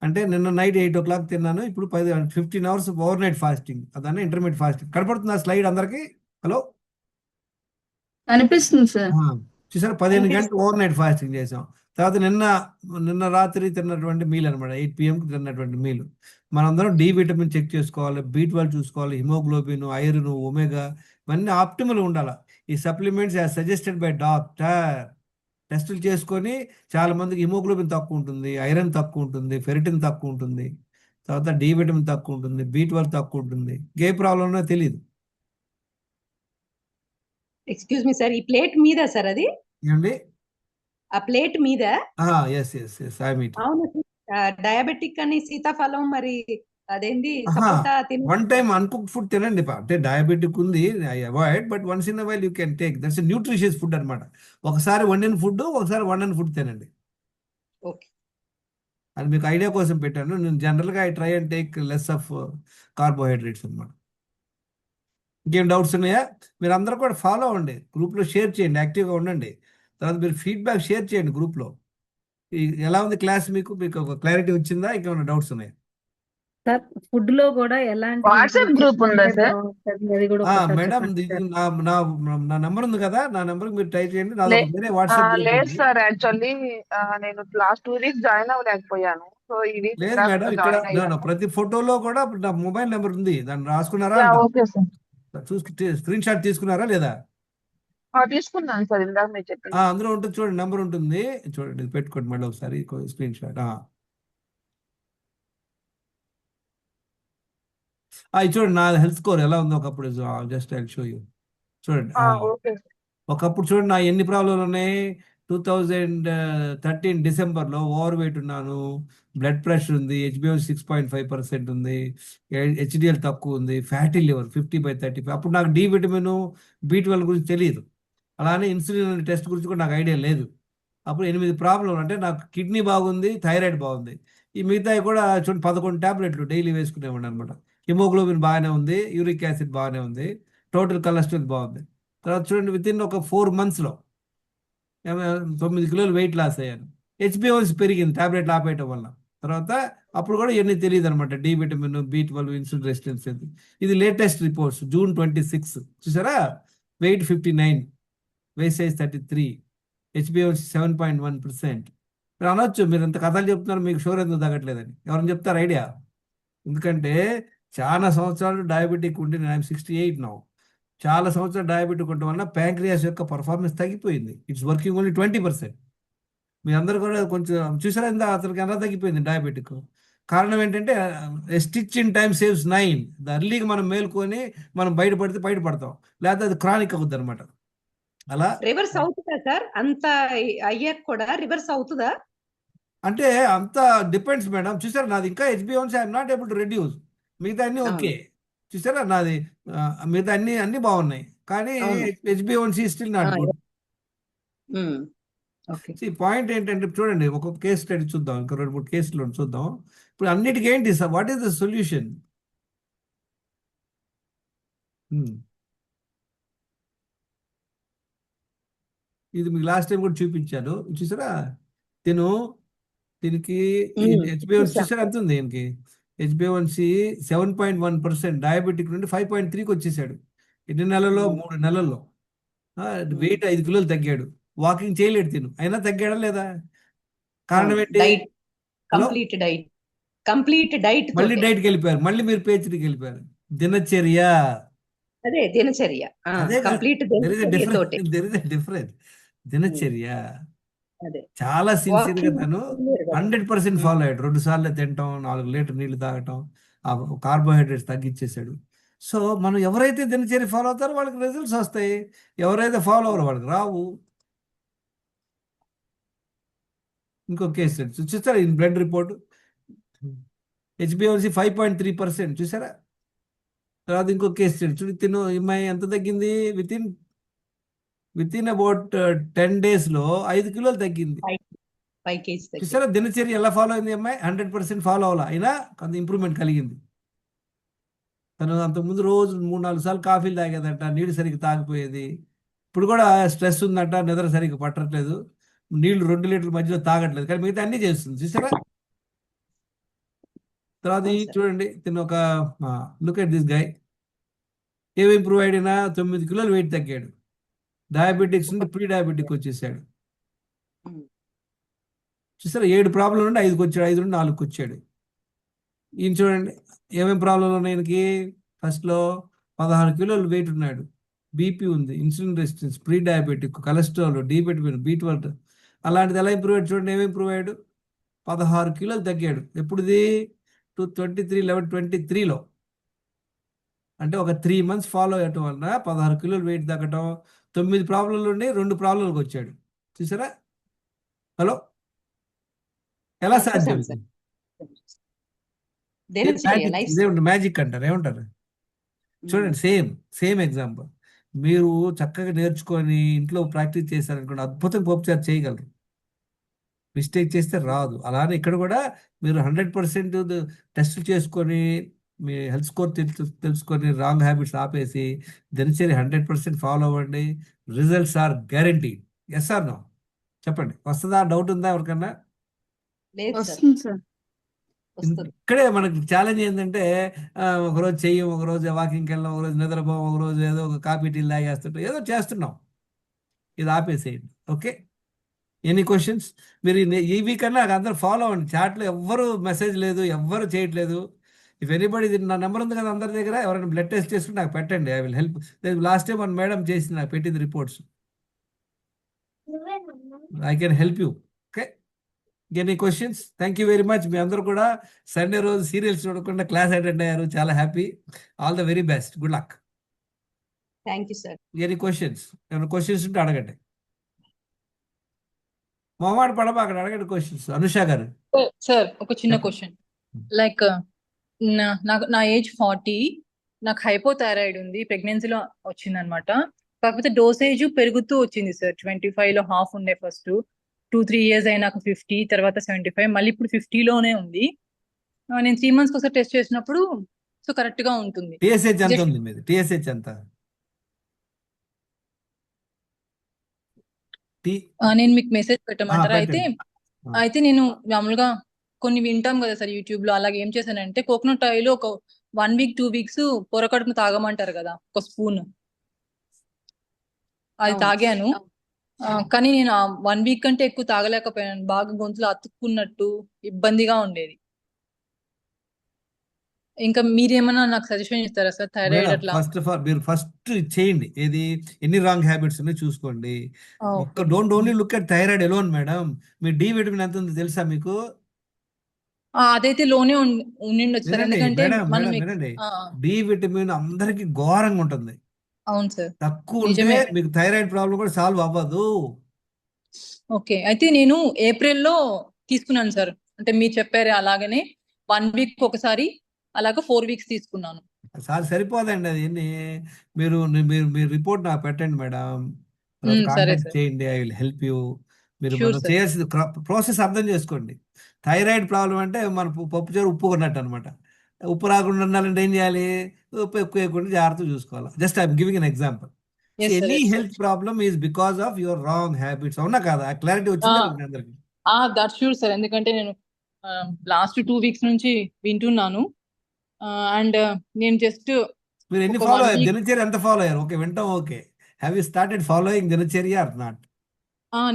అంటే నిన్న నైట్ 8 o'clock తిన్నాను, ఇప్పుడు 15 hours ఓవర్ నైట్ ఫాస్టింగ్, అదన్నా ఇంటర్మీడియట్ ఫాస్టింగ్. కనపడుతుంది ఆ స్లైడ్ అందరికి? హలో, అనిపిస్తుంది సార్. చూసారు, 15 గంటలు ఓవర్ నైట్ ఫాస్టింగ్ చేసాం. తర్వాత నిన్న రాత్రి తిన్నటువంటి మీల్ అనమాట, 8 PM తిన్నటువంటి మీల్. మనందరం డి విటమిన్ చెక్ చేసుకోవాలి, B12 చూసుకోవాలి, హిమోగ్లోబిన్, ఐరన్, ఒమేగా ఇవన్నీ ఆప్టిమల్ ఉండాలి. ఈ supplements as suggested by doctor. టెస్టులు చేసుకొని, చాలా మందికి హిమోగ్లోబిన్ తక్కువ ఉంటుంది, ఐరన్ తక్కువ ఉంటుంది, ఫెరిటిన్ తక్కువ ఉంటుంది, తర్వాత డి విటమిన్ తక్కువ ఉంటుంది, B12 తక్కువ ఉంటుంది. ఏ ప్రాబ్లంలో తెలియదు. ఎక్స్క్యూజ్ మీ సార్, ఈ ప్లేట్ మీద సార్ అది, ఏమండి? ఆ ప్లేట్ మీద ఎస్ ఐ మీట్. అవును డయాబెటిక్ అని సీతాఫలం, మరి అదేంది సపోటా వన్ టైమ్ అన్కుక్డ్ ఫుడ్ తినండి. అంటే డయాబెటిక్ ఉంది, I avoid, but once in while you can take. That's nutritious food అనమాట. ఒకసారి వండిన ఫుడ్, ఒకసారి వండని ఫుడ్ తినండి. ఓకే. అది మీకు ఐడియా కోసం పెట్టాను. నేను జనరల్గా I try and take less of carbohydrates అనమాట. ఇంకేం డౌట్స్ ఉన్నాయా? మీరు అందరూ కూడా ఫాలో అవ్వండి, గ్రూప్లో షేర్ చేయండి, యాక్టివ్గా ఉండండి. తర్వాత మీరు ఫీడ్బ్యాక్ షేర్ చేయండి గ్రూప్లో. ఎలా ఉంది క్లాస్, మీకు ఒక క్లారిటీ వచ్చిందా? ఇంకేమైనా డౌట్స్ ఉన్నాయా? సార్ ఫుడ్ లో కూడా ఎలాంటి వాట్సాప్ గ్రూప్ ఉందా సార్? అది కూడా ఒకసారి మేడం, చెప్పండి సార్. నా నెంబర్ ఉంది కదా, నా నెంబర్కి మీరు ట్రై చేయండి. నాది ఒక వేరే వాట్సాప్ గ్రూప్ లేదు ఉంది. సార్, యాక్చువల్లీ నేను లాస్ట్ 2 weeks జాయిన్ అవ్వలేకపోయాను. సో ఈ వీక్ లేదు మేడం, ఇక్కడ ప్రతి ఫోటోలో కూడా నా మొబైల్ నెంబర్ ఉంది, దాన్ని రాసుకున్నారా? ఓకే సార్, స్క్రీన్ షాట్ తీసుకున్నారా లేదా? తీసుకున్నాను సార్, ఇందాక మీరు చెప్పండి. అందులో ఉంటుంది చూడండి, నెంబర్ ఉంటుంది చూడండి, ఇది పెట్టుకోండి మళ్ళీ ఒకసారి స్క్రీన్ షాట్. ఇది చూడండి, నా హెల్త్ స్కోర్ ఎలా ఉందో ఒకప్పుడు. Just I show you. చూడండి, ఓకే ఒకప్పుడు చూడండి నా ఎన్ని ప్రాబ్లంలు ఉన్నాయి. 2013 డిసెంబర్లో ఓవర్ వెయిట్ ఉన్నాను, బ్లడ్ ప్రెషర్ ఉంది, HbA1c 6.5% ఉంది, HDL తక్కువ ఉంది, ఫ్యాటీ లివర్ 50/35. అప్పుడు నాకు డి విటమిన్, B12 గురించి తెలియదు. అలానే ఇన్సులిన్ టెస్ట్ గురించి కూడా నాకు ఐడియా లేదు. అప్పుడు 8 ప్రాబ్లం. అంటే నాకు కిడ్నీ బాగుంది, థైరాయిడ్ బాగుంది, ఈ మిగతాయి కూడా చూడండి 11 టాబ్లెట్లు డైలీ వేసుకునేవాడు అనమాట. హిమోగ్లోబిన్ బాగానే ఉంది, యూరిక్ యాసిడ్ బాగానే ఉంది, టోటల్ కొలెస్ట్రాల్ బాగుంది. తర్వాత చూడండి, వితిన్ ఒక 4 monthsలో 9 kilos వెయిట్ లాస్ అయ్యాను. HbA1c పెరిగింది టాబ్లెట్లు ఆపేయటం వల్ల. తర్వాత అప్పుడు కూడా ఇవన్నీ తెలియదు అనమాట, D vitamin, B12, insulin resistance. ఇది లేటెస్ట్ రిపోర్ట్స్, June 26. చూసారా, వెయిట్ 59, వెయిట్ సైజ్ 33, HbA1c 7.1%. మీరు అనొచ్చు, మీరు ఇంత కథలు చెప్తున్నారు, మీకు షుగర్ ఎందుకు తగ్గట్లేదని. ఎవరైనా చెప్తారు ఐడియా? ఎందుకంటే చాలా సంవత్సరాలు డయాబెటిక్ ఉండి, నేను 68 నౌ. చాలా సంవత్సరాలు డయాబెటిక్ ఉండటం వల్ల ప్యాంక్రియాస్ యొక్క పర్ఫార్మెన్స్ తగ్గిపోయింది. It's working only 20%. మీ అందరూ కూడా కొంచెం చూసారా, అతనికి ఎలా తగ్గిపోయింది డయాబెటిక్. కారణం ఏంటంటే స్టిచ్ ఇన్ టైమ్ సేవ్స్ 9. అర్లీగా మనం మేల్కొని మనం బయటపడతాం, లేకపోతే అది క్రానిక్ అవుద్ది అనమాట. అలా రివర్స్ అవుతుందా సార్? అంత అయ్యాక కూడా రివర్స్ అవుతుందా? అంటే అంత డిపెండ్స్ మేడం. చూసారా, నాది ఇంకా HbA1c I'm not able to reduce. మిగతా అన్ని ఓకే. చూసారా, నాది మిగతా అన్ని బాగున్నాయి, కానీ HbA1c still not good. Point ఏంటంటే చూడండి, ఒక్కొక్క కేస్ స్టడీ చూద్దాం, ఇంకా 2-3 కేసులు చూద్దాం. ఇప్పుడు అన్నిటికీ ఏంటి sir, what is the solution? ఇది మీకు లాస్ట్ టైం కూడా చూపించాను, చూసారా. దీనికి HbA1c చూసారా ఎంత ఉంది. దీనికి HbA1c 7.1%, డయాబెటిక్ నుండి 5.3కి వచ్చేసాడు. ఎన్ని నెలల్లో? 3 నెలల్లో. Wait 5 kilos తగ్గాడు. వాకింగ్ చేయలేడు అయినా తగ్గాడా లేదా? కారణం ఏంటి? Complete diet. మళ్ళీ డైట్కి వెళ్ళిపోయారు, మళ్ళీ మీరు PhDకి వెళ్ళిపోయారు. దినచర్య, అదే దినచర్య, కంప్లీట్ డిఫరెన్స్. దినచర్య చాలా సిన్సియర్ గా తను 100% ఫాలో అయ్యాడు. 2 సార్లు తింటాం, 4 లీటర్ నీళ్లు తాగటం, కార్బోహైడ్రేట్స్ తగ్గించేశాడు. సో మనం ఎవరైతే దినచర్య ఫాలో అవుతారో వాళ్ళకి రిజల్ట్స్ వస్తాయి, ఎవరైతే ఫాలో అవ్వరో వాళ్ళకి రావు. ఇంకో కేసు చూస్తారా, ఇన్ బ్లడ్ రిపోర్ట్ HbA1c 5.3%. చూసారా. తర్వాత ఇంకో కేసు చూడు, తిను అమ్మాయి ఎంత తగ్గింది, with in with in about 10 డేస్లో 5 కిలోలు తగ్గింది. 5 kgs తగ్గింది. చూసారా దినచర్య ఎలా ఫాలో అయింది అమ్మాయి? 100% ఫాలో అవ్వాలా, అయినా కొంత ఇంప్రూవ్మెంట్ కలిగింది. తను అంతకుముందు రోజు 3-4 సార్లు కాఫీలు తాగేదంట, నీళ్ళు సరిగ్గా తాగిపోయేది. ఇప్పుడు కూడా స్ట్రెస్ ఉందంట, నిద్ర సరిగ్గా పట్టట్లేదు, నీళ్లు 2 లీటర్ల మధ్యలో తాగట్లేదు, కానీ మిగతా అన్నీ చేస్తుంది. చూసారా? తర్వాత అవును ఈ సార్. చూడండి, తిను ఒక లుక్ ఎట్ దిస్ గాయ్, ఏమి ఇంప్రూవ్ అయ్యాడినా 9 కిలోలు వెయిట్ తగ్గాడు. డయాబెటిక్స్ నుండి ప్రీ డయాబెటిక్ వచ్చేసాడు. ఉమ్. చూసారా 7 ప్రాబ్లం నుండి 5కి వచ్చాడు, 5 నుండి 4కి వచ్చాడు. ఈయన చూడండి ఏమేమి ప్రాబ్లంలు ఉన్నాయి ఈయనకి. ఫస్ట్లో 16 కిలోలు వెయిట్ ఉన్నాడు, బీపీ ఉంది, insulin resistance, pre diabetic, cholesterol, డిబెటిమిన్, B12. అలాంటిది ఎలా ఇంప్రూవ్ అయ్యాడు చూడండి, ఏమి ఇంప్రూవ్ అయ్యాడు? 16 కిలోలు తగ్గాడు. ఎప్పుడుది? 23/11/23లో. అంటే ఒక 3 months ఫాలో అయ్యటం వలన 16 కిలోలు వెయిట్ తగ్గటం, 9 ప్రాబ్లంలు ఉండి 2 ప్రాబ్లంలకు వచ్చాడు. చూసారా? హలో, ఎలా సాధ్యం? చూసాను సార్. దినచర్య లైఫ్ ఇదేమిటి మ్యాజిక్ అంటారు, ఏమంటారు? చూడండి సేమ్ ఎగ్జాంపుల్. మీరు చక్కగా నేర్చుకొని ఇంట్లో ప్రాక్టీస్ చేశారనుకోండి, అద్భుతం పోపుచారు చేయగలరు. మిస్టేక్ చేస్తే రాదు. అలానే ఇక్కడ కూడా మీరు 100% టెస్ట్ చేసుకొని మీ హెల్త్ స్కోర్ తెలుసుకొని రాంగ్ హ్యాబిట్స్ ఆపేసి దినచర్య 100% ఫాలో అవ్వండి. Results are guarantee. Yes or no? చెప్పండి, వస్తుందా? డౌట్ ఉందా ఎవరికన్నా? లేదు సార్. వస్తుంది సార్. వస్తుంది. ఇక్కడే మనకి ఛాలెంజ్ ఏంటంటే ఒకరోజు చెయ్యం, ఒకరోజు వాకింగ్కి వెళ్ళాం, ఒకరోజు నిద్రపోం, ఒకరోజు ఏదో ఒక కాఫీ టీలు తాగేస్తుంటాం, ఏదో చేస్తున్నాం. ఇది ఆపేసేయండి. Okay, any questions? మీరు ఈ వీక్ అన్నా నాకు అందరూ ఫాలో అవ్వండి. చాట్లో ఎవ్వరు మెసేజ్ లేదు, ఎవ్వరు చేయట్లేదు. ఇఫ్ ఎనీబడి, నా నెంబర్ ఉంది కదా అందరి దగ్గర, ఎవరైనా బ్లడ్ టెస్ట్ చేసుకుంటే నాకు పెట్టండి, I will help. Last time మన మేడం చేసింది, నాకు పెట్టింది reports. I can help you. Okay, any questions? Thank you very much. మీ అందరూ కూడా సండే రోజు సీరియల్స్ చూడకుండా క్లాస్ అటెండ్ అయ్యారు, చాలా happy. All the very best, good luck. Thank you sir. Any questions? ఏమైనా క్వశ్చన్స్ ఉంటే అడగండి, మొహమాట పడమా, అక్కడ అడగండి క్వశ్చన్స్. అనుష గారు. సార్ ఒక చిన్న చెప్పండి. క్వశ్చన్. లైక్ నా ఏజ్ 40, నాకు హైపోథైరాయిడ్ ఉంది, ప్రెగ్నెన్సీలో వచ్చింది అనమాట. కాకపోతే డోసేజ్ పెరుగుతూ వచ్చింది సార్. 25లో హాఫ్ ఉండే ఫస్ట్, 2-3 years అయినాక 50, తర్వాత 75, మళ్ళీ ఇప్పుడు 50లోనే ఉంది. నేను 3 months ఒకసారి టెస్ట్ చేసినప్పుడు సో కరెక్ట్ గా ఉంటుంది. టీఎస్హెచ్ ఎంత Just- ఉంది మీది? టీఎస్హెచ్ ఎంత? నేను మీకు మెసేజ్ పెట్టమంటారా? అయితే పెట్టండి. అయితే నేను మామూలుగా కొన్ని వింటాం కదా సార్ యూట్యూబ్ లో. అలాగే ఏం చేశానంటే కోకోనట్ ఆయిల్ ఒక 1 week 2 weeks పొరకడుపున తాగమంటారు కదా, ఒక స్పూన్ అది అవును. తాగాను. కానీ నేను 1 week కంటే ఎక్కువ తాగలేకపోయాను. బాగా గొంతులో అతుక్కున్నట్టు ఇబ్బందిగా ఉండేది. ఇంకా మీరేమన్నా నాకు సజెషన్ ఇస్తారా సార్? థైరాయిడ్ అట్లా. ఫస్ట్ ఆఫ్ ఆల్ మీరు ఫస్ట్ చేయండి, ఏది ఎన్ని రాంగ్ హ్యాబిట్స్ ఉన్నాయి చూసుకోండి. ఒక్క don't only look at thyroid alone madam. మీ డి విటమిన్ ఎంత ఉంది తెలుసా మీకు? అదైతే లోనే ఉండిండొచ్చు సార్, వినండి ఎందుకంటే మేడం, మనం మేడం వినండి, డి విటమిన్ అందరికి ఘోరంగా ఉంటుంది. అవును సార్, తక్కువ ఉంటే నిజమే. మీకు థైరాయిడ్ ప్రాబ్లం కూడా సాల్వ్ అవ్వదు. ఓకే, అయితే నేను ఏప్రిల్లో తీసుకున్నాను సార్. అంటే మీరు చెప్పారు అలాగనే 1 week ఒకసారి, అలాగా 4 weeks తీసుకున్నాను. సరిపోదండి అది. మీరు మీరు మీరు రిపోర్ట్ నాకు పెట్టండి మేడం, సరే కాంటాక్ట్ సార్. చేయండి, ఐ విల్ హెల్ప్ యూ. మీరు Sure, మనం sir. చేయాల్సిన ప్రాసెస్ అర్థం చేసుకోండి. థైరాయిడ్ ప్రాబ్లం అంటే మన పప్పుచారు ఉప్పు కొన్నట్టు అనమాట. ఉప్పు రాకుండా ఉండాలంటే ఏం చేయాలి? ఉప్పు ఎక్కువ వేయకుండా జాగ్రత్తగా చూసుకోవాలి. Just I'm giving an example. Yes, sir, any yes, sir. Health problem is because of your wrong habits. అవునా కాదా? క్లారిటీ వచ్చిందా మీకు అందరికి? దట్స్ షూర్ సార్, ఎందుకంటే నేను లాస్ట్ 2 weeks నుంచి వింటున్నాను. అండ్ నేను జస్ట్ మీరు ఎన్ని ఒక ఫాలో 1 అయ్యారు? week దినచర్య ఎంత ఫాలో అయ్యారు? ఓకే, వింటాం. Okay, have you started following దినచర్య ఆర్ నాట్?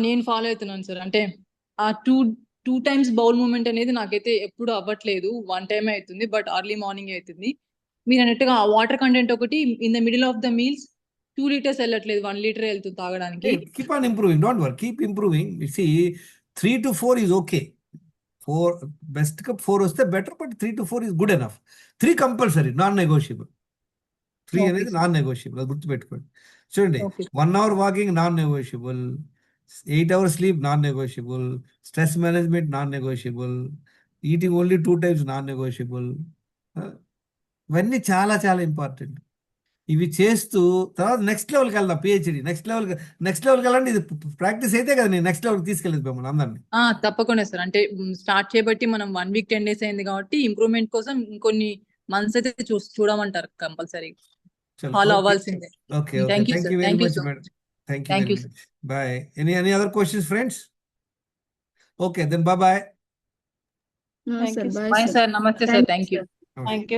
నేను ఫాలో అవుతున్నాను సార్. అంటే ఆ టూ టైమ్స్ బౌల్ మూమెంట్ అనేది నాకైతే ఎప్పుడు అవ్వట్లేదు, 1 time అవుతుంది, బట్ ఎర్లీ మార్నింగ్ అవుతుంది. మీరు అన్నట్టుగా వాటర్ కంటెంట్ ఒకటి in the middle of the meals 2 liters వెళ్ళట్లేదు, 1 liter వెళ్తుంది తాగడానికి. Keep on improving, don't worry, keep improving. See 3 to 4 is okay. 4 best గా 4 వస్తే better, but 3 to 4 is good enough. 3 compulsory, non negotiable. 3 Okay, అనేది sir. Non negotiable, అది గుర్తుపెట్టుకోండి. చూడండి, Okay. 1 hour walking non negotiable, 8 hours sleep non negotiable, stress management non negotiable, eating only 2 times non negotiable. ఇవన్నీ చాలా చాలా important. ఇవి చేస్తూ తర్వాత నెక్స్ట్ లెవెల్కి వెళ్దాం. పిహెచ్డి నెక్స్ట్ లెవెల్కి వెళ్ళండి. ఇది ప్రాక్టీస్ అయితే కదా నేను నెక్స్ట్ లెవెల్కి తీసుకెళ్ళేది మిమ్మల్ని అందరినీ. తప్పకుండా సార్. అంటే స్టార్ట్ చేయబట్టి మనం 1 వీక్ 10 డేస్ అయింది కాబట్టి ఇంప్రూవ్మెంట్ కోసం ఇంకొన్ని మంత్స్ అయితే చూడమంటారు కంపల్సరీ. ఫాలో అవ్వాల్సిందే. Okay Thank you, thank sir. You very Thank you, much sir. Madam. Thank Thank you you, sir. Bye. Any other questions friends? Okay then bye. Sir bye bye sir. Sir. నమస్తే sir. Thank you. Thank you.